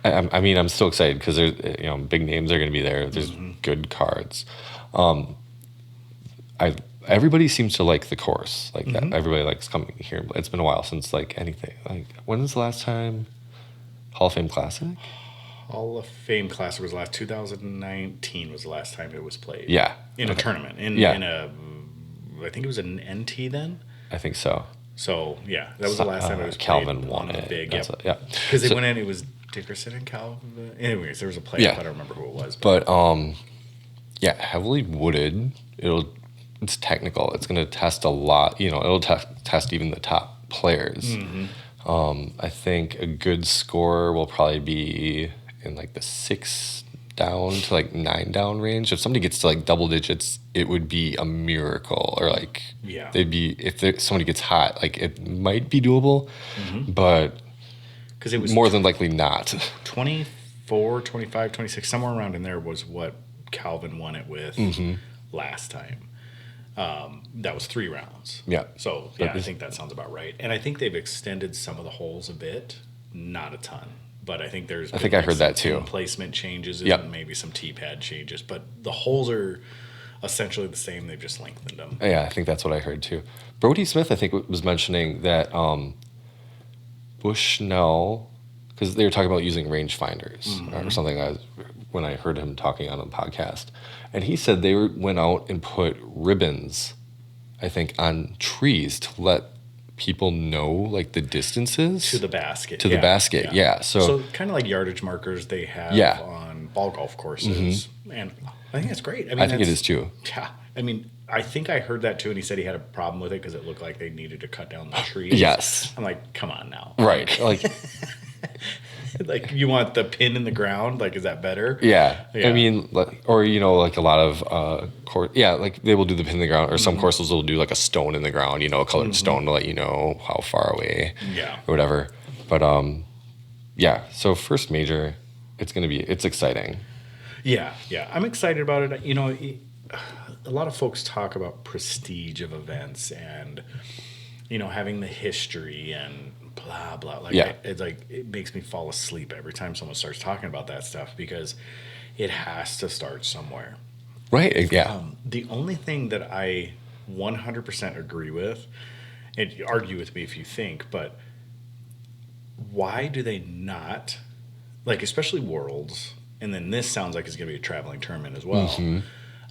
I'm still excited because there's, you know, big names are going to be there. There's good cards. Everybody seems to like the course like that. Everybody likes coming here. It's been a while since like anything. Like, when was the last time Hall of Fame Classic? Hall of Fame Classic was 2019 was the last time it was played. Yeah. In a tournament. In a, I think it was an NT then. I think so. So yeah, that was the last time it was Calvin played won on a it. big. That's Yeah. it, yeah. Because they went in. It was Dickerson and Calvin. Anyways, there was a playoff. Yeah. I don't remember who it was. But yeah, heavily wooded. It's technical. It's going to test a lot. You know, it'll test even the top players. I think a good score will probably be in like the 6 down to like 9 down range. If somebody gets to like double digits, it would be a miracle. Or like, if somebody gets hot, like it might be doable, but because it was more than likely not. 24, 25, 26, somewhere around in there was what Calvin won it with last time. That was 3 rounds. Yeah. So yeah, I think that sounds about right. And I think they've extended some of the holes a bit, not a ton. But I think I think I heard that too. Placement changes Yep. and maybe some T-pad changes, but the holes are essentially the same. They've just lengthened them. Yeah, I think that's what I heard too. Brody Smith, I think, was mentioning that Bushnell, because they were talking about using rangefinders or something. When I heard him talking on a podcast, and he said they went out and put ribbons, I think, on trees to let people know like the distances To the basket. the basket. Yeah. So kind of like yardage markers they have on ball golf courses. And I think that's great. I think it is too. Yeah. I mean, I think I heard that too, and he said he had a problem with it because it looked like they needed to cut down the trees. Yes. I'm like, come on now. Right. Like, like you want the pin in the ground? Like, is that better? yeah. Yeah. I mean, or, you know, like a lot of like they will do the pin in the ground, or some courses will do like a stone in the ground, you know, a colored stone to let you know how far away, or whatever. But yeah, so first major, it's exciting. Yeah, yeah. I'm excited about it. You know, a lot of folks talk about prestige of events and, you know, having the history and blah, blah. Like, Yeah. it's like, it makes me fall asleep every time someone starts talking about that stuff because it has to start somewhere. Right. Yeah. The only thing that I 100% agree with, and you argue with me if you think, but why do they not, like, especially Worlds, and then this sounds like it's going to be a traveling tournament as well.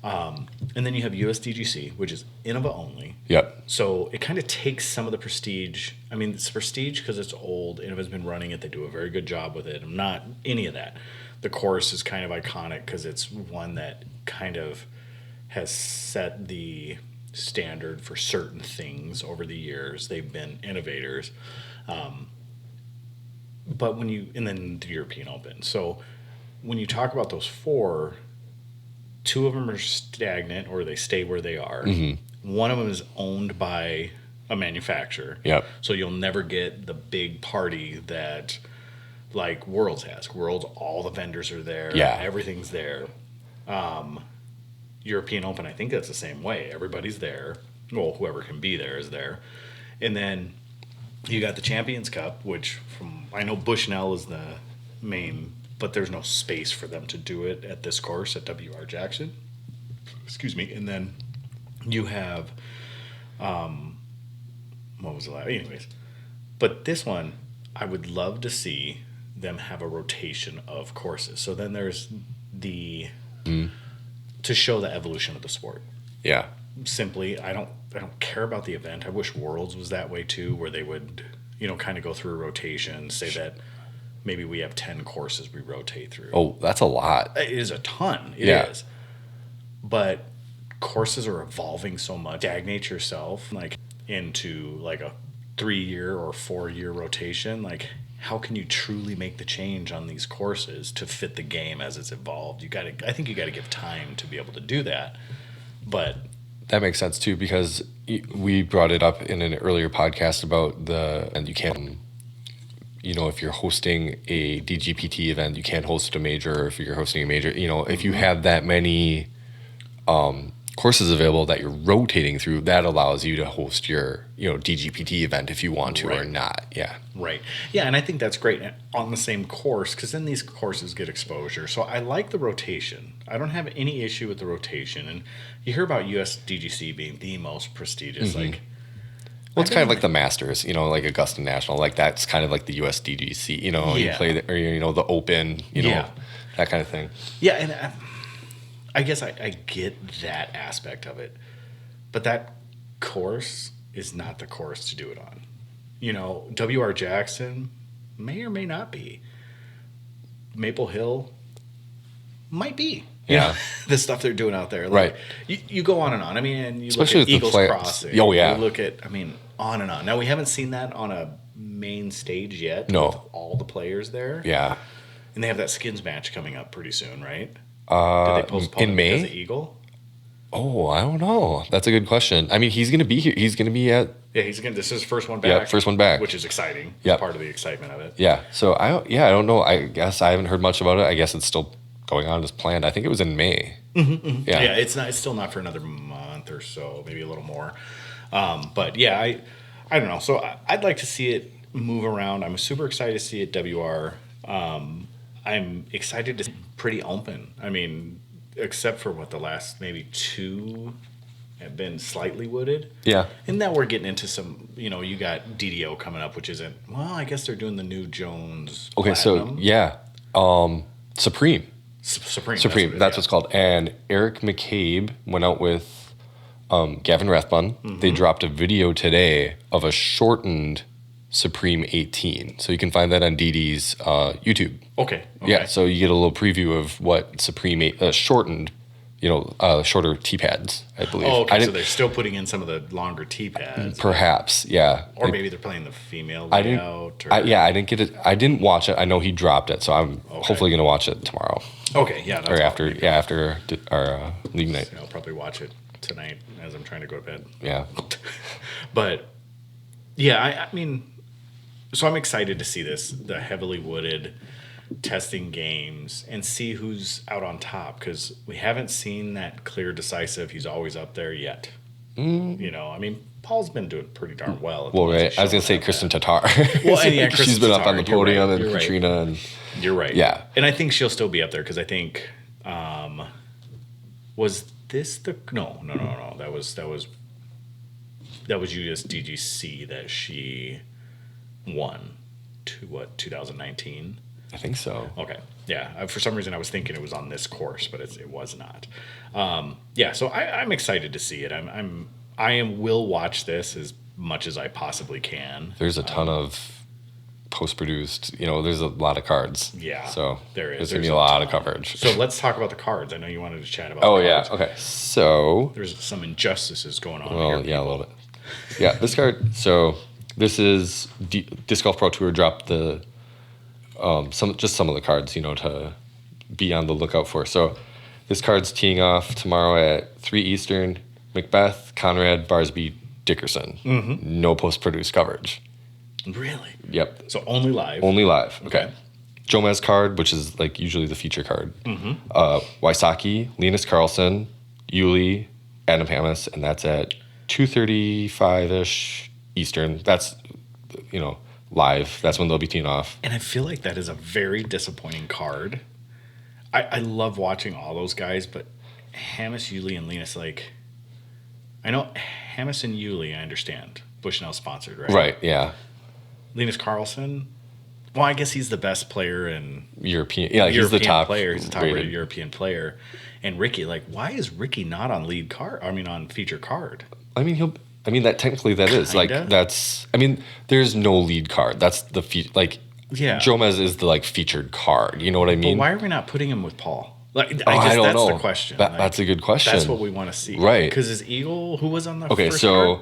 And then you have USDGC, which is Innova only. Yep. So it kind of takes some of the prestige. I mean, it's prestige because it's old. Innova's been running it. They do a very good job with it. I'm not any of that. The course is kind of iconic because it's one that kind of has set the standard for certain things over the years. They've been innovators. But when you, and then the European Open. So when you talk about those four, two of them are stagnant or they stay where they are. One of them is owned by a manufacturer. Yep. So you'll never get the big party that like Worlds has. Worlds, all the vendors are there. Yeah. Everything's there. European Open, I think that's the same way. Everybody's there. Well, whoever can be there is there. And then you got the Champions Cup, which from I know Bushnell is the main, but there's no space for them to do it at this course at WR Jackson. Excuse me. And then you have, what was the last? Anyways, but this one, I would love to see them have a rotation of courses. So then there's the to show the evolution of the sport. Yeah. Simply, I don't care about the event. I wish Worlds was that way too, where they would, you know, kind of go through a rotation, say that maybe we have 10 courses we rotate through. Oh, that's a lot. It is a ton. It Yeah. is. But courses are evolving so much. Stagnate yourself like into like a 3-year or 4-year rotation. Like, how can you truly make the change on these courses to fit the game as it's evolved? I think you got to give time to be able to do that. But that makes sense too, because we brought it up in an earlier podcast about and you can't, you know, if you're hosting a DGPT event, you can't host a major. Or if you're hosting a major, you know, if you have that many courses available that you're rotating through, that allows you to host your, you know, DGPT event if you want to or not. Yeah. Right. Yeah, and I think that's great on the same course because then these courses get exposure. So I like the rotation. I don't have any issue with the rotation. And you hear about USDGC being the most prestigious. Like, well, it's kind of like the Masters, you know, like Augusta National. Like that's kind of like the USDGC. You know, you play or you know the Open. You know, that kind of thing. Yeah, and I guess I get that aspect of it, but that course is not the course to do it on. You know, WR Jackson may or may not be. Maple Hill might be. Yeah. The stuff they're doing out there. Right. Like, you go on and on. I mean, and you especially look at Eagles Crossing. Oh, yeah. You look at, I mean, on and on. Now, we haven't seen that on a main stage yet. No. With all the players there. Yeah. And they have that skins match coming up pretty soon, right? Did they postpone in May? As an Eagle? Oh, I don't know. That's a good question. I mean, he's going to be here. He's going to be at. Yeah, this is his first one back. Yeah, first one back. Which is exciting. Yeah. Part of the excitement of it. Yeah. So, I don't know. I guess I haven't heard much about it. I guess it's still going on as planned. I think it was in May. Mm-hmm. Yeah, it's still not for another month or so, maybe a little more. But yeah, I don't know. So I'd like to see it move around. I'm super excited to see it WR. I'm excited to see it pretty open. I mean, except for the last maybe 2 have been slightly wooded. Yeah. And now we're getting into some, you know, you got DDO coming up, which isn't, well, I guess they're doing the new Jones Okay, Platinum. so yeah. Supreme. Supreme. That's what's called. And Eric McCabe went out with Gavin Rathbun. Mm-hmm. They dropped a video today of a shortened Supreme 18. So you can find that on DD's YouTube. Okay. Yeah, so you get a little preview of what Supreme shortened, you know, shorter T-pads, I believe. Oh, okay, so they're still putting in some of the longer T-pads. Perhaps, yeah. Or maybe they're playing the female layout. I didn't get it. I didn't watch it. I know he dropped it, so I'm hopefully going to watch it tomorrow. Okay, yeah. Or after our league night. So I'll probably watch it tonight as I'm trying to go to bed. Yeah. But, yeah, I mean, so I'm excited to see this, the heavily wooded. testing games and see who's out on top, because we haven't seen that clear decisive he's always up there yet. You know, I mean, Paul's been doing pretty darn well. Well, right. I was gonna say Kristen Tatar. Well, and yeah, she's been up on the podium, right, and Katrina, and you're right. Yeah, and I think she'll still be up there, because I think was this the no that was US DGC that she won to 2019. I think so. Okay. Yeah. For some reason, I was thinking it was on this course, but it was not. Yeah. So I'm excited to see it. I will watch this as much as I possibly can. There's a ton of post-produced. You know, there's a lot of cards. Yeah. So there is. There's gonna be a lot of coverage. So let's talk about the cards. I know you wanted to chat about. Oh the cards. yeah. Okay. So there's some injustices going on. Well, here, yeah, a little bit. Yeah. This card. So this is Disc Golf Pro Tour dropped the. Some of the cards, you know, to be on the lookout for. So this card's teeing off tomorrow at 3 Eastern. McBeth, Conrad, Barsby, Dickerson. Mm-hmm. No post-produced coverage. Really? Yep. So only live? Only live. Okay. Jomez card, which is like usually the feature card. Mm-hmm. Wysocki, Linus Carlson, Yuli, Adam Hammes, and that's at 2:35-ish Eastern. That's, you know, live. That's when they'll be teeing off. And I feel like that is a very disappointing card. I love watching all those guys, but Hammes, Yuli, and Linus, like, I know Hammes and Yuli, I understand. Bushnell sponsored, right? Right, yeah. Linus Carlson, well, I guess he's the best player in European. Yeah, he's the top player. He's the top rated European player. And Ricky, like, why is Ricky not on lead card? I mean, on feature card. I mean, that technically that is like that's. I mean, there's no lead card. That's the like. Yeah. Jomez is the like featured card. You know what I mean? But why are we not putting him with Paul? Like, I don't know. That's the question. That's a good question. That's what we want to see, right? Because is Eagle who was on the okay? First So,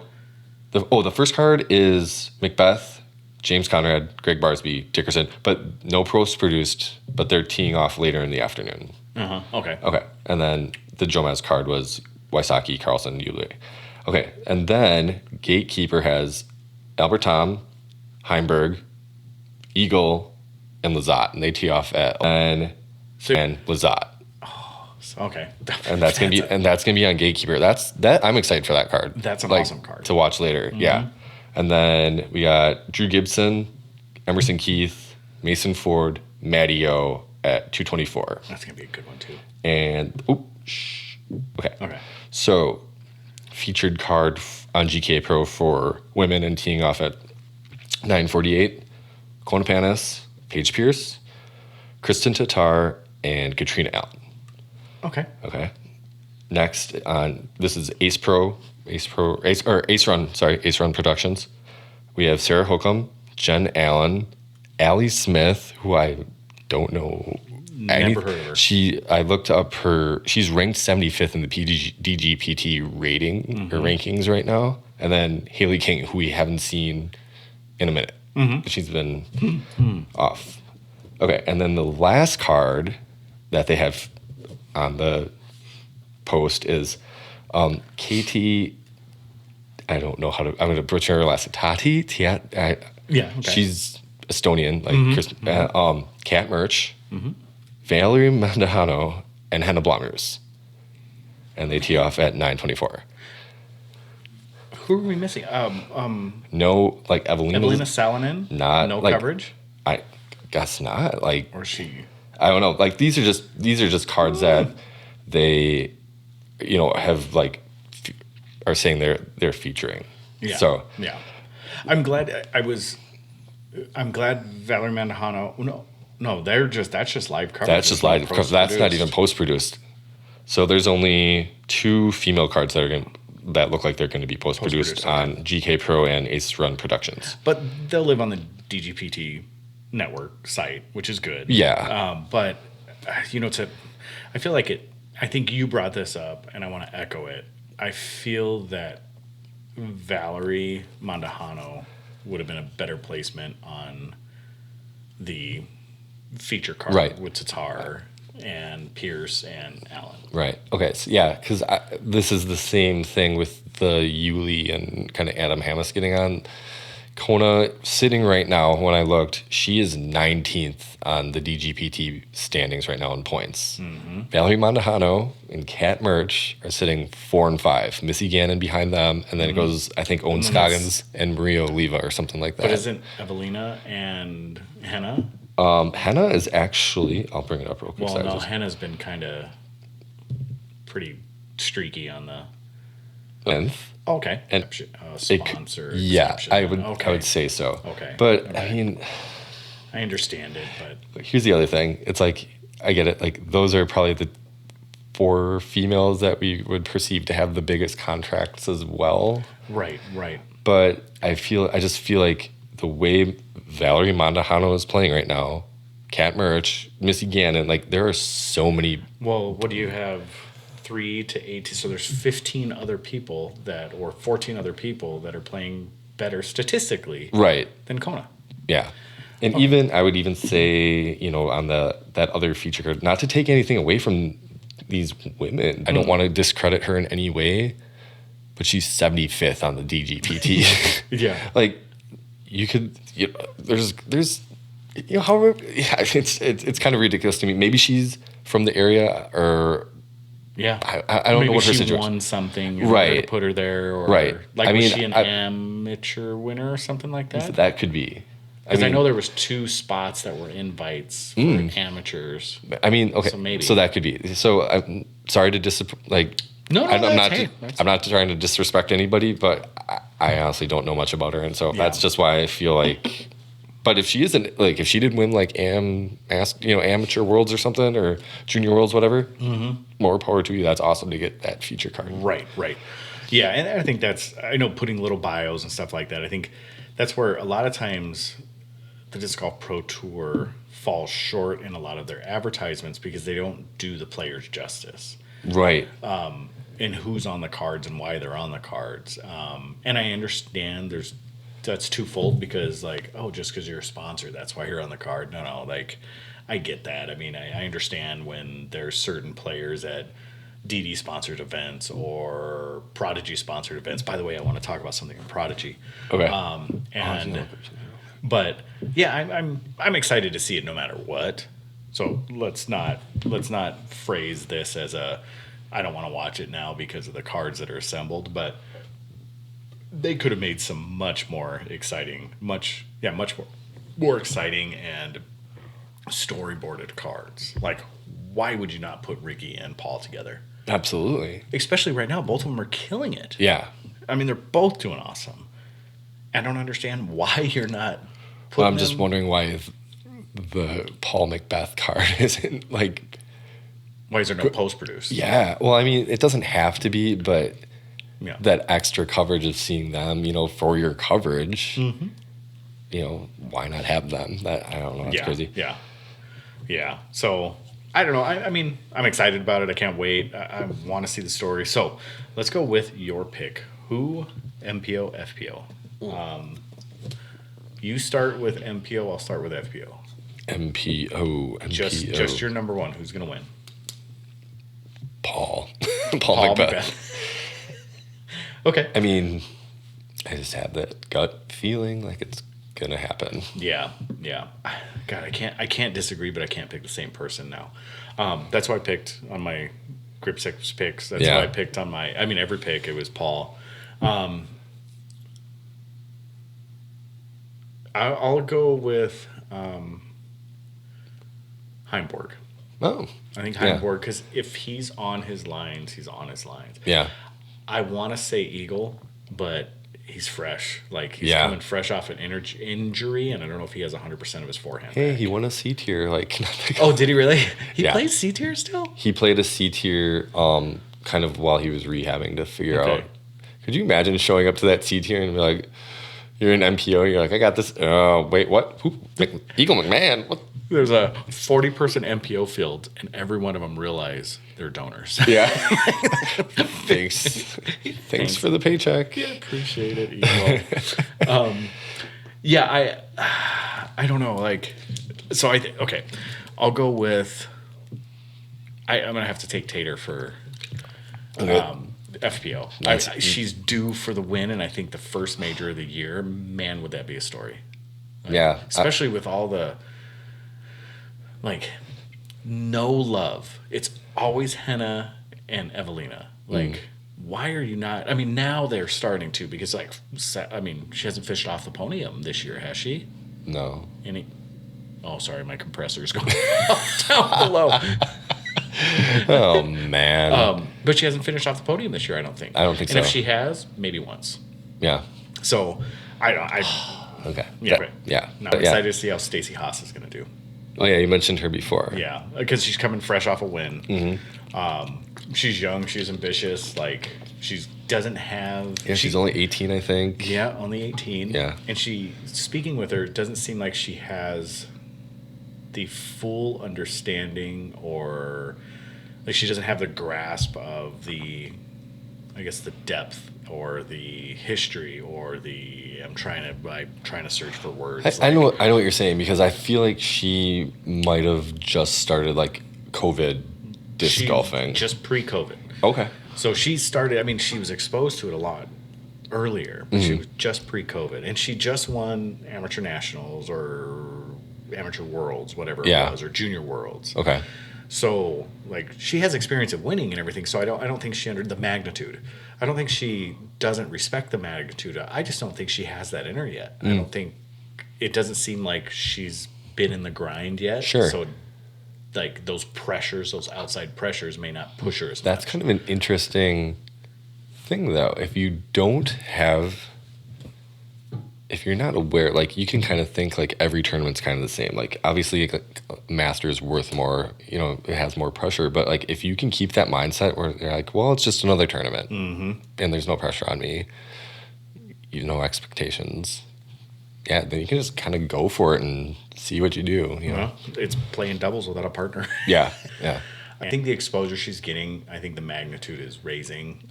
card? the first card is McBeth, James Conrad, Greg Barsby, Dickerson, but no pros produced. But they're teeing off later in the afternoon. Okay. Okay, and then the Jomez card was Wysocki, Carlson, Yuli. Okay, and then Gatekeeper has Albert Tom, Heimberg, Eagle, and Lazat, and they tee off at and Lazat. Oh, okay. And that's gonna be on Gatekeeper. I'm excited for that card. That's an awesome card to watch later. Mm-hmm. Yeah, and then we got Drew Gibson, Emerson Keith, Mason Ford, Matty O at 224. That's gonna be a good one too. And okay. So featured card on GK Pro for women and teeing off at 9:48. Kona Panis, Paige Pierce, Kristen Tatar, and Katrina Allen. Okay. Next this is Ace Run Productions. We have Sarah Holcomb, Jen Allen, Allie Smith, who I don't know. Never heard of her. I looked up her. She's ranked 75th in the DGPT rating or rankings right now. And then Haley King, who we haven't seen in a minute. Mm-hmm. She's been off. Okay, and then the last card that they have on the post is Katie. I don't know how to. I'm going to butcher her last name. Tati. Yeah. Okay. She's Estonian, like Kat Merch, Valerie Mandahano, and Henna Blomers, and they tee off at 9:24. Who are we missing? No, like Evelina Salonen. Not no like, coverage. I guess not. Like, or she. I don't know. Like these are just cards that they, you know, have like are saying they're featuring. Yeah. So yeah, I'm glad Valerie Mandahano. No, that's just live coverage. That's just live because that's not even post produced. So there's only 2 female cards that look like they're going to be post produced on GK Pro and Ace Run Productions. But they'll live on the DGPT network site, which is good. Yeah. But you know, I feel like it. I think you brought this up, and I want to echo it. I feel that Valerie Mandahano would have been a better placement on the feature card with Tatar and Pierce and Allen. Right. Okay. So yeah, because this is the same thing with the Yuli and kind of Adam Hammes getting on Kona sitting right now, when I looked, she is 19th on the DGPT standings right now in points. Mm-hmm. Valerie Mondahano and Kat Murch are sitting 4 and 5. Missy Gannon behind them, and then it goes, I think, Owen Scoggins and Maria Oliva or something like that. But isn't Evelina and Hannah? Hannah is actually, I'll bring it up real quick. Well, no, Hannah's been kind of pretty streaky on the... Length. Okay. And sponsor. I would say so. Okay. But I mean, I understand it, but here's the other thing. It's like, I get it. Like, those are probably the 4 females that we would perceive to have the biggest contracts as well. Right. But I just feel like the way Valerie Mondahano is playing right now, Kat Murch, Missy Gannon, like, there are so many. Well, what do you have? 3 to 8, so there's 15 other people or 14 other people that are playing better statistically than Kona. Yeah. And I would even say, on that other feature card, not to take anything away from these women. I don't want to discredit her in any way, but she's 75th on the DGPT. Yeah. Like, you could, there's however, it's kind of ridiculous to me. Maybe she's from the area, or I don't know what her situation. Maybe she won something, right? To put her there, or like, was she an amateur winner or something like that? That could be. Because I know there was 2 spots that were invites for amateurs. I mean, okay, so maybe. So that could be. So I'm sorry to No, I'm not trying to disrespect anybody, but I honestly don't know much about her, and so that's just why I feel like. But if she isn't, like, if she did win, like, amateur worlds or something, or junior worlds, whatever, more power to you. That's awesome to get that feature card. Right. Yeah, and I think I know putting little bios and stuff like that, I think that's where a lot of times the Disc Golf Pro Tour falls short in a lot of their advertisements, because they don't do the players justice. Right. And who's on the cards and why they're on the cards. And I understand that's twofold, because, like, just because you're a sponsor, that's why you're on the card. No, like, I get that. I mean, I understand when there's certain players at DD sponsored events or Prodigy sponsored events. By the way, I want to talk about something in Prodigy. Okay. But yeah, I'm excited to see it no matter what. So let's not phrase this as I don't want to watch it now because of the cards that are assembled, but they could have made some much more exciting and storyboarded cards. Like, why would you not put Ricky and Paul together? Absolutely. Especially right now, both of them are killing it. Yeah. I mean, they're both doing awesome. I don't understand why you're not putting I'm just wondering why the Paul McBeth card isn't, like... Why is there no post-produced? Yeah. Well, I mean, it doesn't have to be, but... Yeah. That extra coverage of seeing them, for your coverage, why not have them? I don't know. That's crazy. Yeah. So, I don't know. I mean, I'm excited about it. I can't wait. I want to see the story. So, let's go with your pick. Who, MPO, FPO? You start with MPO. I'll start with FPO. MPO. Just your number one. Who's going to win? Paul McBeth. Okay. I mean, I just have that gut feeling like it's gonna happen. Yeah. God, I can't disagree, but I can't pick the same person now. That's why I picked on my Grip 6 picks. That's why I picked on every pick, it was Paul. I'll go with Heimborg. Oh. I think Heimborg, because if he's on his lines, he's on his lines. Yeah. I want to say Eagle, but he's fresh. Like, he's coming fresh off an injury, and I don't know if he has 100% of his forehand. Hey, back. He won a C tier. Like, did he really? He played C tier still? He played a C tier kind of while he was rehabbing to figure out. Could you imagine showing up to that C tier and be like, you're in MPO, you're like, I got this. Wait, what? Who? Eagle McMahon? What? There's a 40-person MPO field, and every one of them realize they're donors. Yeah. Thanks for the paycheck. Yeah, appreciate it, Eagle. I don't know. Like, so okay. I'll go with. I'm gonna have to take Tater for. FPO. She's due for the win, and I think the first major of the year. Man, would that be a story? Yeah. Especially with all the, like, no love. It's always Henna and Evelina. Like, why are you not? I mean, now they're starting to, because, like, I mean, she hasn't fished off the podium this year, has she? No. Oh, sorry, my compressor's going down below. Oh, man. But she hasn't finished off the podium this year, I don't think. I don't think so. And if she has, maybe once. Yeah. So, Okay. Yeah. Now I'm excited to see how Stacey Haas is going to do. Oh, yeah, you mentioned her before. Yeah, because she's coming fresh off a win. Mm-hmm. She's young. She's ambitious. Like, she doesn't have... Yeah, she's only 18, I think. Yeah, only 18. Yeah. And speaking with her, it doesn't seem like she has the full understanding, or like she doesn't have the grasp of the depth or the history or I'm trying to search for words. I know what you're saying, because I feel like she might have just started like COVID disc golfing. Just pre-COVID. Okay. So she started, I mean, she was exposed to it a lot earlier, but she was just pre-COVID. And she just won amateur nationals or amateur worlds, whatever it was, or junior worlds. Okay. So, like, she has experience of winning and everything, so I don't think she the magnitude. I don't think she doesn't respect the magnitude. I just don't think she has that in her yet. I don't think, it doesn't seem like she's been in the grind yet. Sure. So, like, those outside pressures may not push her as much. That's kind of an interesting thing, though. If you're not aware, like, you can kind of think like every tournament's kind of the same. Like, obviously, like, Masters worth more, it has more pressure. But, like, if you can keep that mindset where you're like, well, it's just another tournament, and there's no pressure on me, no expectations, then you can just kind of go for it and see what you do. You know, it's playing doubles without a partner. Yeah. I think the exposure she's getting, I think the magnitude is raising.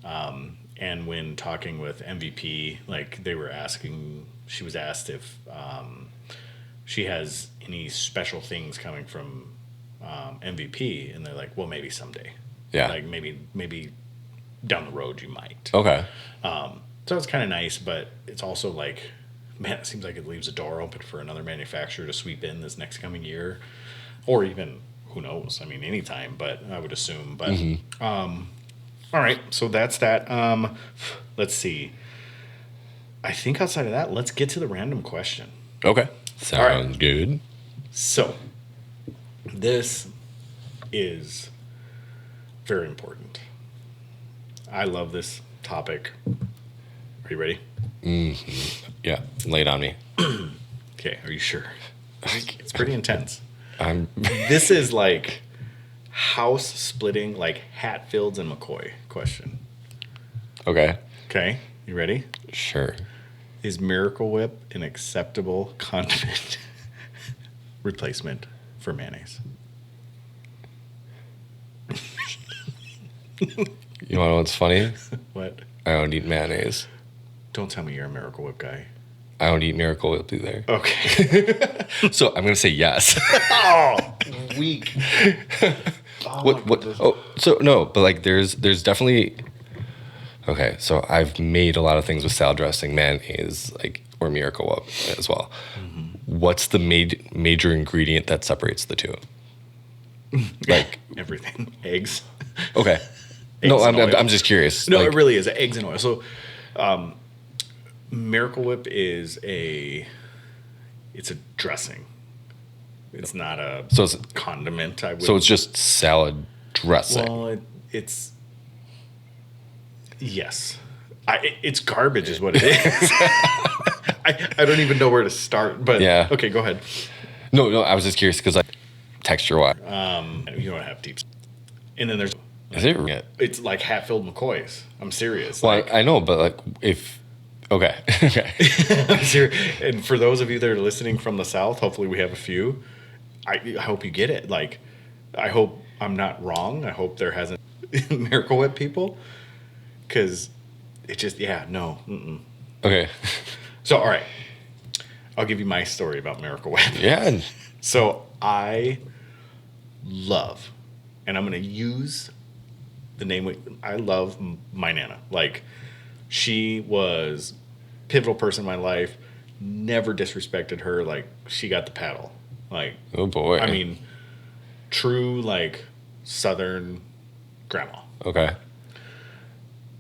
And when talking with MVP, like, she was asked if she has any special things coming from MVP, and they're like, well, maybe someday. Yeah. Like, maybe down the road you might. Okay. So it's kind of nice, but it's also like, man, it seems like it leaves a door open for another manufacturer to sweep in this next coming year, or even, who knows? I mean, anytime, but I would assume. But all right, so that's that. Let's see. I think outside of that, let's get to the random question. Okay. Sounds good. So, this is very important. I love this topic. Are you ready? Mm-hmm. Yeah, lay it on me. Okay, are you sure? It's pretty intense. I'm. This is like house splitting, like Hatfields and McCoy question. Okay. Okay, you ready? Sure. Is Miracle Whip an acceptable condiment replacement for mayonnaise? You want to know what's funny? What? I don't eat mayonnaise. Don't tell me you're a Miracle Whip guy. I don't eat Miracle Whip either. Okay. So I'm going to say yes. Oh, weak. What? Oh, so no, but like there's definitely. Okay, so I've made a lot of things with salad dressing, mayonnaise, like, or Miracle Whip as well. What's the major ingredient that separates the two? Like everything. Eggs. Okay. No, I'm just curious. No, it really is eggs and oil. So, Miracle Whip is it's a dressing. It's not a condiment. So it's just salad dressing. Well, it's yes. It's garbage is what it is. I don't even know where to start. But yeah. Okay, go ahead. No, I was just curious because texture-wise. You don't have deep. And then there's. Is it? It's like Hatfield McCoys. I'm serious. Well, I know, but like if. Okay. I'm serious. And for those of you that are listening from the South, hopefully we have a few. I hope you get it. Like, I hope I'm not wrong. I hope there hasn't Miracle Whip people. Because it just, no. Mm-mm. Okay. So, all right. I'll give you my story about Miracle Whip. Yeah. So, I love, and I'm going to use the name. I love my Nana. Like, she was pivotal person in my life. Never disrespected her. Like, she got the paddle. Like, oh boy. I mean, true like Southern grandma. Okay.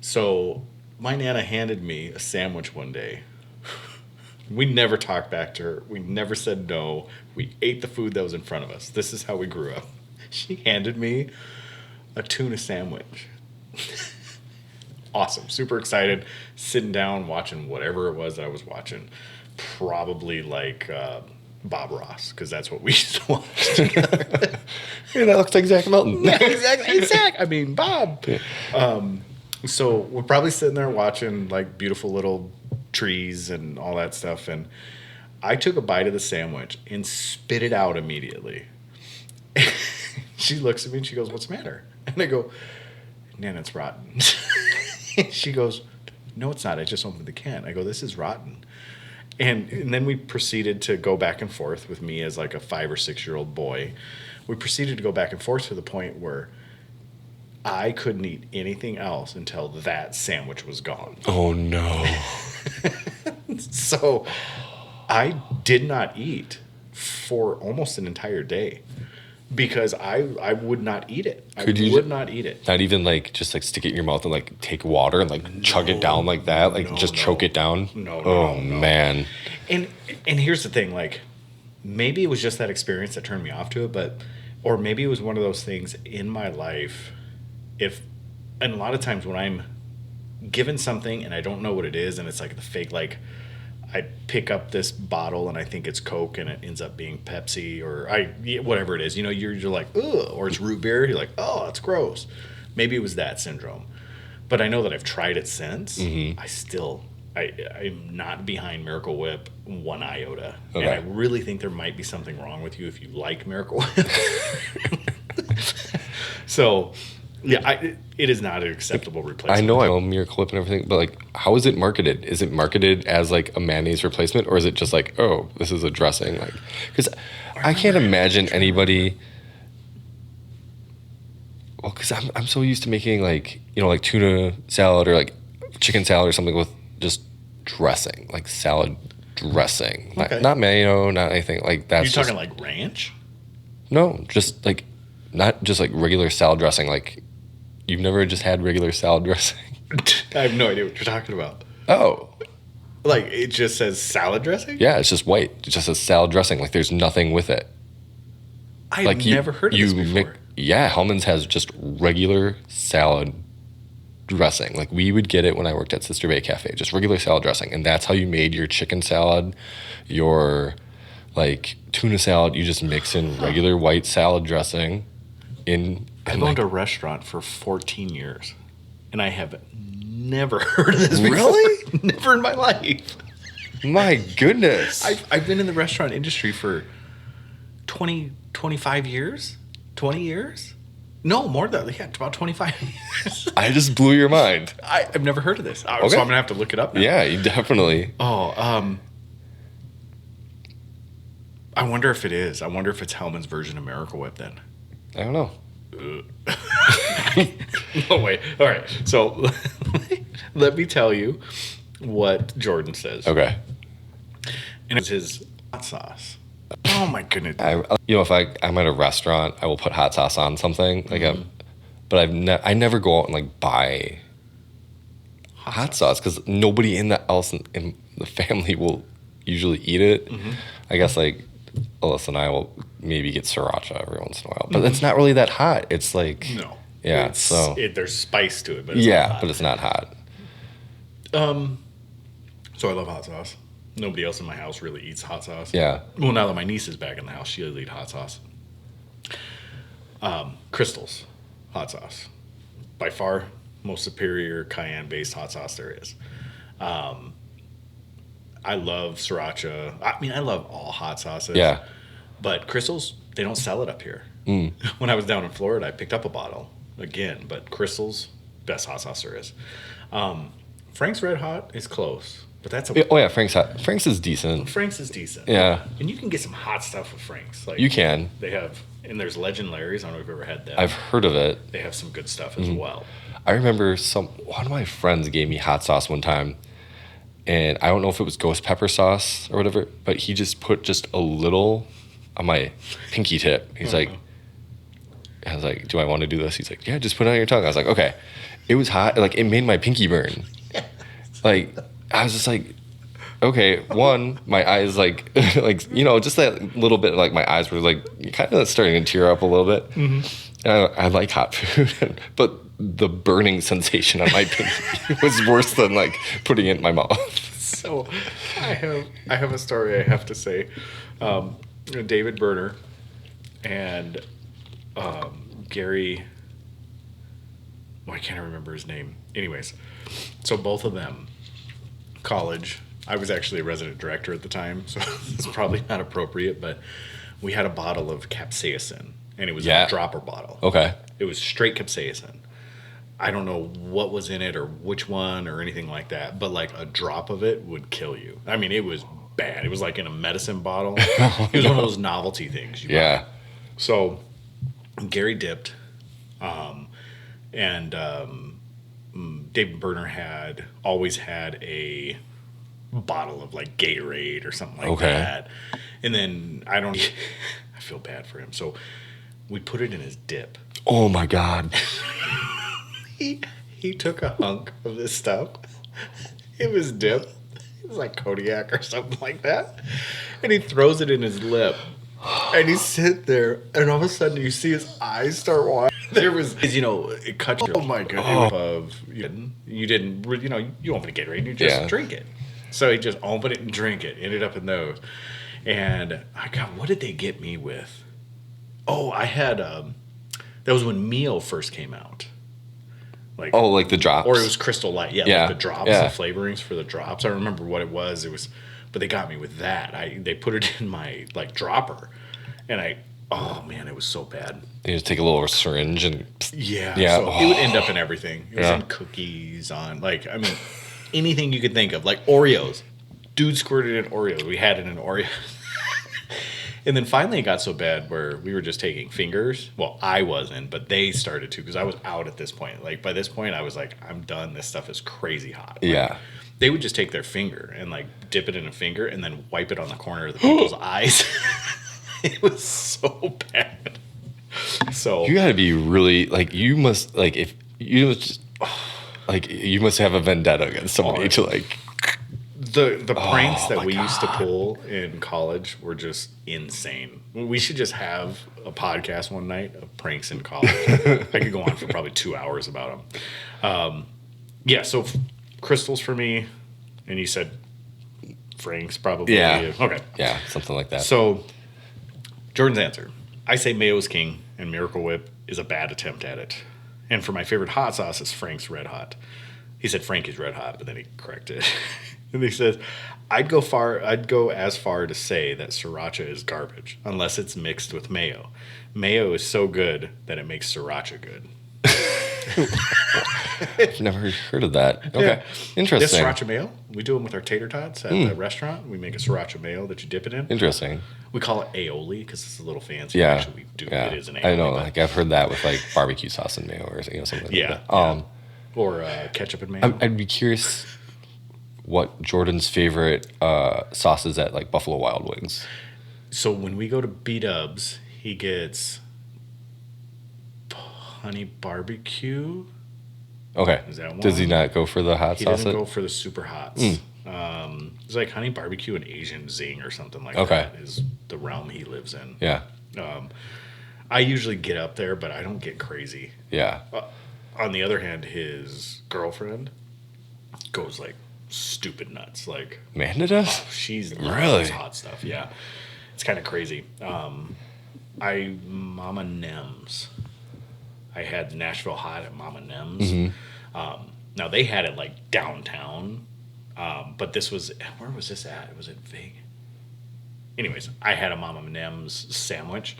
So my Nana handed me a sandwich one day. We never talked back to her. We never said no. We ate the food that was in front of us. This is how we grew up. She handed me a tuna sandwich. Awesome. Super excited. Sitting down, watching whatever it was that I was watching. Probably like Bob Ross, because that's what we used to watch together. Yeah, that looks like Zach Melton. Exactly. Zach. I mean, Bob. So we're probably sitting there watching like beautiful little trees and all that stuff. And I took a bite of the sandwich and spit it out immediately. She looks at me and she goes, "What's the matter?" And I go, "Nana, it's rotten." She goes, "No, it's not. I just opened the can." I go, "This is rotten." And then we proceeded to go back and forth with me as like a 5 or 6 year old boy. We proceeded to go back and forth to the point where I couldn't eat anything else until that sandwich was gone. Oh no. So I did not eat for almost an entire day because I would not eat it. I would not eat it. Not even like just like stick it in your mouth and like take water and like chug it down like that, like just choke it down. No. Man. And here's the thing, like maybe it was just that experience that turned me off to it, or maybe it was one of those things in my life. And a lot of times when I'm given something and I don't know what it is, and it's like the fake, like I pick up this bottle and I think it's Coke and it ends up being Pepsi or whatever it is, you know, you're like, ugh, or it's root beer. You're like, oh, that's gross. Maybe it was that syndrome, but I know that I've tried it since. I'm not behind Miracle Whip one iota. Okay. And I really think there might be something wrong with you if you like Miracle Whip. So yeah, it is not an acceptable replacement. I know Miracle Whip and everything, but like, how is it marketed? Is it marketed as like a mayonnaise replacement, or is it just like, oh, this is a dressing? Like, because I can't imagine anybody. Well, because I'm so used to making like, you know, like tuna salad or like chicken salad or something with just dressing, like salad dressing, not mayo, not anything like that. You talking like ranch? No, just like not just like regular salad dressing, like. You've never just had regular salad dressing? I have no idea what you're talking about. Oh. Like, it just says salad dressing? Yeah, it's just white. It just says salad dressing. Like, there's nothing with it. I've never heard of this before. Yeah, Hellman's has just regular salad dressing. Like, we would get it when I worked at Sister Bay Cafe. Just regular salad dressing. And that's how you made your chicken salad, your, like, tuna salad. You just mix in regular white salad dressing in... I've owned a restaurant for 14 years, and I have never heard of this before. Really? Never in my life. My goodness. I've been in the restaurant industry for 25 years? 20 years? No, more than that. Yeah, about 25 years. I just blew your mind. I've never heard of this. Okay. So I'm going to have to look it up now. Yeah, you definitely. Oh, I wonder if it is. I wonder if it's Hellman's version of Miracle Whip then. I don't know. No way. All right. So let me tell you what Jordan says. Okay. And it's his hot sauce. Oh my goodness. If I'm at a restaurant, I will put hot sauce on something but I never go out and like buy hot sauce because nobody else in the family will usually eat it. I guess like Alyssa and I will maybe get sriracha every once in a while, but it's not really that hot. It's like there's spice to it, but it's not hot. So I love hot sauce. Nobody else in my house really eats hot sauce. Yeah. Well, now that my niece is back in the house, she'll eat hot sauce. Crystal's hot sauce, by far most superior cayenne-based hot sauce there is. I love sriracha. I mean, I love all hot sauces. Yeah. But Crystal's, they don't sell it up here. When I was down in Florida, I picked up a bottle again. But Crystal's, best hot sauce there is. Frank's Red Hot is close. But that's Oh yeah, Frank's is decent. Frank's is decent. Yeah. And you can get some hot stuff with Frank's. Like You can. They have, and there's Legend Larry's. I don't know if you've ever had that. I've heard of it. They have some good stuff as well. I remember one of my friends gave me hot sauce one time, and I don't know if it was ghost pepper sauce or whatever, but he just put just a little on my pinky tip. He's like, I was like, do I want to do this? He's like, yeah, just put it on your tongue. I was like, okay. It was hot. Like, it made my pinky burn. Like, I was just like, okay, one, my eyes, like, like, you know, just that little bit, like, my eyes were, like, kind of starting to tear up a little bit. And I like hot food, but the burning sensation on my pinky was worse than, like, putting it in my mouth. So, I have a story I have to say. David Berner and Gary, I can't remember his name. Anyways, so both of them, college. I was actually a resident director at the time, so it's probably not appropriate, but we had a bottle of capsaicin, and it was a dropper bottle. Okay. It was straight capsaicin. I don't know what was in it or which one or anything like that, but like a drop of it would kill you. I mean, it was bad. It was like in a medicine bottle. It was one of those novelty things. Yeah. So Gary dipped, and David Berner always had a bottle of like Gatorade or something like that. And then I feel bad for him. So we put it in his dip. Oh my God. He took a hunk of this stuff. It was dip. It was like Kodiak or something like that. And he throws it in his lip. And he's sitting there, and all of a sudden you see his eyes start watering. There was, it cut you. Oh my goodness. You didn't, you open a Gatorade and you just drink it. So he just opened it and drank it. Ended up in those. And what did they get me with? Oh, I had, that was when Mio first came out. Like the drops? Or it was Crystal Light. Yeah. Like the drops, the flavorings for the drops. I remember what it was. But they got me with that. They put it in my like dropper, and oh man, it was so bad. You just take a little syringe and So it would end up in everything. It was in cookies, anything you could think of, like Oreos. Dude squirted in Oreos. We had it in Oreos. And then finally it got so bad where we were just taking fingers. Well, I wasn't, but they started to, because I was out at this point. Like by this point, I was like, I'm done. This stuff is crazy hot. Like, they would just take their finger and like dip it in a finger and then wipe it on the corner of the people's eyes. It was so bad. So you gotta be really like, you must like, if you just like, you must have a vendetta against somebody to like. The pranks that we used to pull in college were just insane. We should just have a podcast one night of pranks in college. I could go on for probably 2 hours about them. So crystals for me, and you said Frank's probably. Yeah. Okay. Yeah, something like that. So Jordan's answer. I say Mayo is king, and Miracle Whip is a bad attempt at it. And for my favorite hot sauce is Frank's Red Hot. He said Frank is Red Hot, but then he corrected it. And he says, I'd go as far to say that sriracha is garbage, unless it's mixed with mayo. Mayo is so good that it makes sriracha good. I've never heard of that. Okay. Yeah. Interesting. This sriracha mayo, we do them with our tater tots at the restaurant. We make a sriracha mayo that you dip it in. Interesting. We call it aioli because it's a little fancy. Yeah. Actually, it is an aioli. I know. Like I've heard that with like barbecue sauce and mayo or something like that. Or ketchup and mayo. I'd be curious what Jordan's favorite sauce is at like Buffalo Wild Wings. So when we go to B-Dubs, he gets honey barbecue. Okay. Is that one? Does he not go for the hot sauce? He doesn't go for the super hots. It's like honey barbecue and Asian zing or something like that is the realm he lives in. Yeah. I usually get up there, but I don't get crazy. Yeah. On the other hand, his girlfriend goes like stupid nuts. Like Amanda does? She's really hot stuff. Yeah. It's kind of crazy. Mama Nem's. I had Nashville Hot at Mama Nem's. Now they had it like downtown, but where was this at? Was it Vegas? Anyways, I had a Mama Nem's sandwich.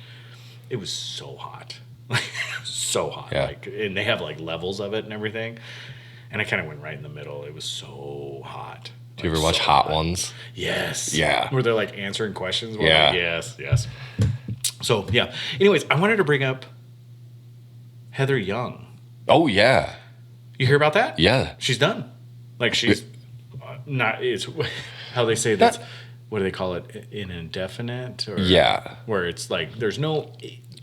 It was so hot, so hot. Yeah. And they have like levels of it and everything. And I kind of went right in the middle. It was so hot. Do you ever watch Hot Ones? Yes. Yeah. Where they're like answering questions. Yeah. Like, yes. So, yeah. Anyways, I wanted to bring up Heather Young. Oh, yeah. You hear about that? Yeah. She's done. Like, she's not, it's how they say that's, what do they call it? An indefinite? Or, yeah. Where it's like, there's no,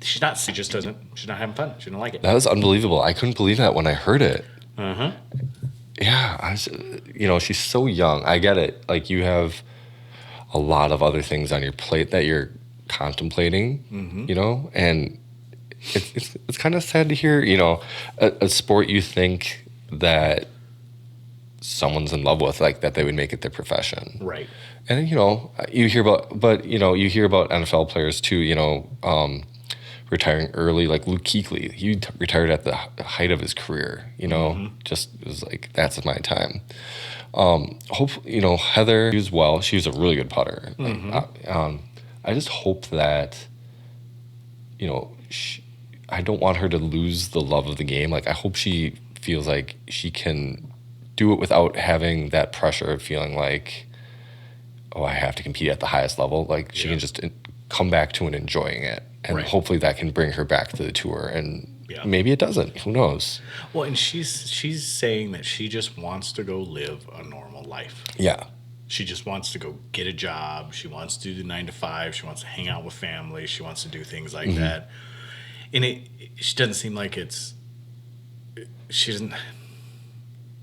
she's not, she's not having fun. She didn't like it. That was unbelievable. I couldn't believe that when I heard it. Uh-huh. Yeah. She's so young. I get it. Like, you have a lot of other things on your plate that you're contemplating, and it's kind of sad to hear, a sport you think that someone's in love with, like that they would make it their profession. Right. And you hear about NFL players too, retiring early, like Luke Kuechly. He retired at the height of his career, just was like, that's my time. Hopefully, Heather, she was a really good putter. I just hope that, I don't want her to lose the love of the game. Like, I hope she feels like she can do it without having that pressure of feeling like, oh, I have to compete at the highest level. Like, she can just come back to and enjoying it. And hopefully that can bring her back to the tour. And maybe it doesn't. Who knows? Well, and she's saying that she just wants to go live a normal life. Yeah. She just wants to go get a job. She wants to do the 9 to 5. She wants to hang out with family. She wants to do things like that. And she doesn't seem like she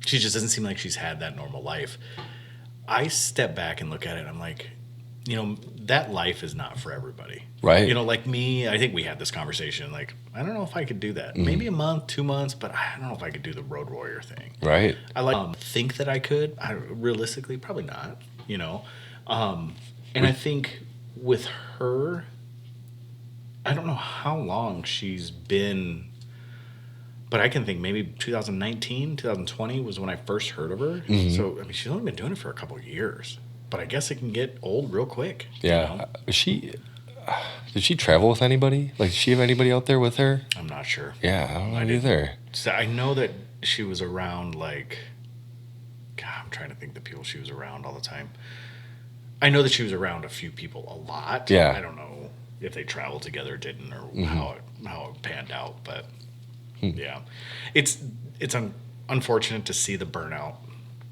just doesn't seem like she's had that normal life. I step back and look at it and I'm like, that life is not for everybody. Right. Like me, I think we had this conversation. Like, I don't know if I could do that. Maybe a month, 2 months, but I don't know if I could do the road warrior thing. Right. I think that I could. Realistically, probably not. And I think with her, I don't know how long she's been, but I can think maybe 2019, 2020 was when I first heard of her. So, I mean, she's only been doing it for a couple of years. But I guess it can get old real quick. Yeah. Did she travel with anybody? Like, did she have anybody out there with her? I'm not sure. Yeah, I don't know either. So I know that she was around, like, God, I'm trying to think the people she was around all the time. I know that she was around a few people a lot. Yeah. I don't know if they traveled together, didn't, or how it panned out. But, yeah. It's unfortunate to see the burnout,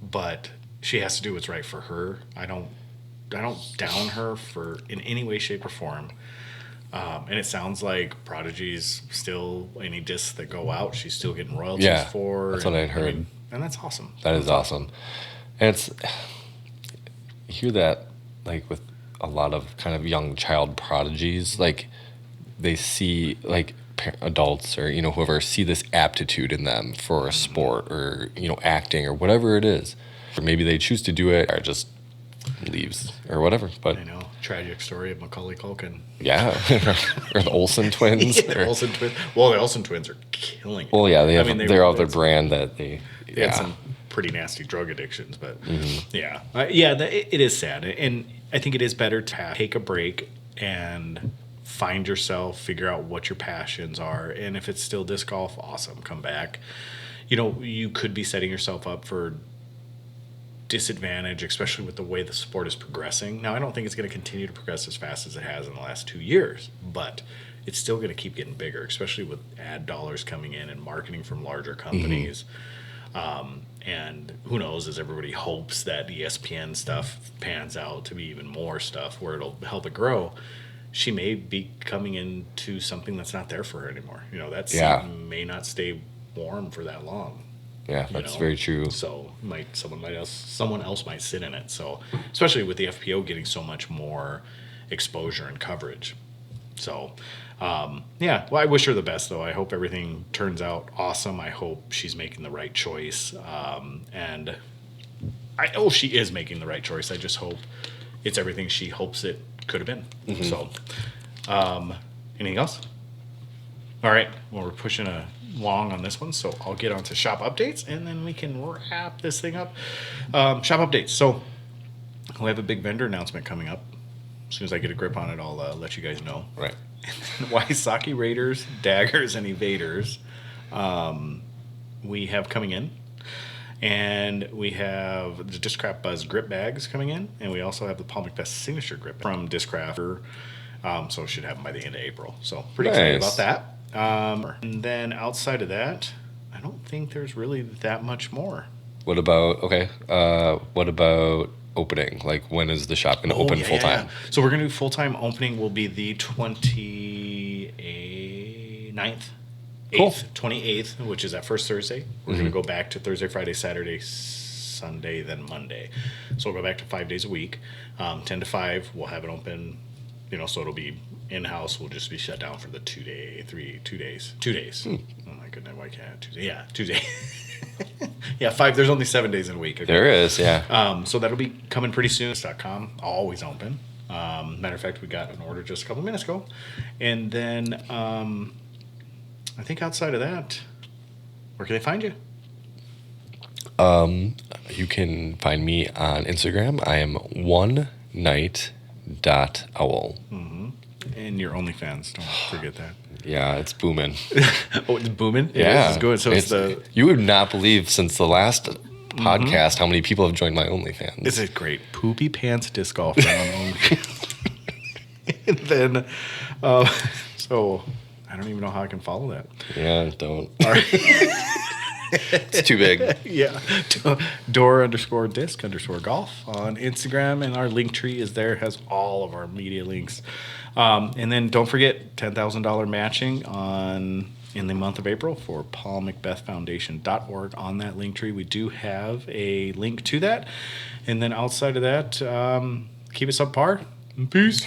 but she has to do what's right for her. I don't down her in any way, shape, or form. And it sounds like Prodigy's still, any discs that go out, she's still getting royalties for. That's what I'd heard. And that's awesome. That is awesome. And you hear that, like, with a lot of kind of young child prodigies, like, they see, like, adults or, whoever see this aptitude in them for a sport or, acting or whatever it is. Or maybe they choose to do it or just leaves or whatever. But I know. Tragic story of Macaulay Culkin. Yeah. Or the Olsen twins. The Olsen twins. Well, the Olsen twins are killing it. Well, yeah, they're all their brand that they had some pretty nasty drug addictions, but it is sad. And I think it is better to take a break and find yourself, figure out what your passions are. And if it's still disc golf, awesome. Come back. You could be setting yourself up for disadvantage, especially with the way the sport is progressing. Now, I don't think it's going to continue to progress as fast as it has in the last 2 years, but it's still going to keep getting bigger, especially with ad dollars coming in and marketing from larger companies. And who knows, as everybody hopes that ESPN stuff pans out to be even more stuff where it'll help it grow, she may be coming into something that's not there for her anymore. That seat may not stay warm for that long. Yeah, that's very true. So someone else might sit in it. So especially with the FPO getting so much more exposure and coverage. So well, I wish her the best though. I hope everything turns out awesome. I hope she's making the right choice. And I know she is making the right choice. I just hope it's everything she hopes it could have been. So anything else? All right. Well, we're pushing long on this one, so I'll get on to shop updates, and then we can wrap this thing up. Shop updates. So we have a big vendor announcement coming up. As soon as I get a grip on it, I'll let you guys know. Right. Wysocki Raiders, Daggers, and Evaders we have coming in. And we have the Discraft Buzz grip bags coming in, and we also have the Paul McBeth signature grip from Discraft. So should have them by the end of April. So pretty excited about that. And then outside of that, I don't think there's really that much more. What about opening? Like, when is the shop going to open full time? Yeah. So we're going to do full time opening will be the 28th, which is that first Thursday. We're going to go back to Thursday, Friday, Saturday, Sunday, then Monday. So we'll go back to 5 days a week. 10 to 5, we'll have it open, so it'll be in-house. We'll just be shut down for the 2 days. 2 days. Oh my goodness, why can't I have 2 days? Yeah, 2 days. Yeah, 5. There's only 7 days in a week. Okay? There is, yeah. So that'll be coming pretty soon. .com, always open. Matter of fact, we got an order just a couple minutes ago. And then I think outside of that, where can they find you? You can find me on Instagram. I am onenight.owl. And your OnlyFans, don't forget that. Yeah, it's booming. Oh, it's booming? Yeah. It's good. So you would not believe since the last podcast how many people have joined my OnlyFans. It's a great poopy pants disc golf on OnlyFans. And then, so I don't even know how I can follow that. Yeah, don't. All right. It's too big. Yeah. Door_disc_golf on Instagram, and our link tree is there. It has all of our media links. And then don't forget $10,000 matching in the month of April for paulmcbethfoundation.org. On that link tree, we do have a link to that. And then outside of that, keep it subpar. Peace.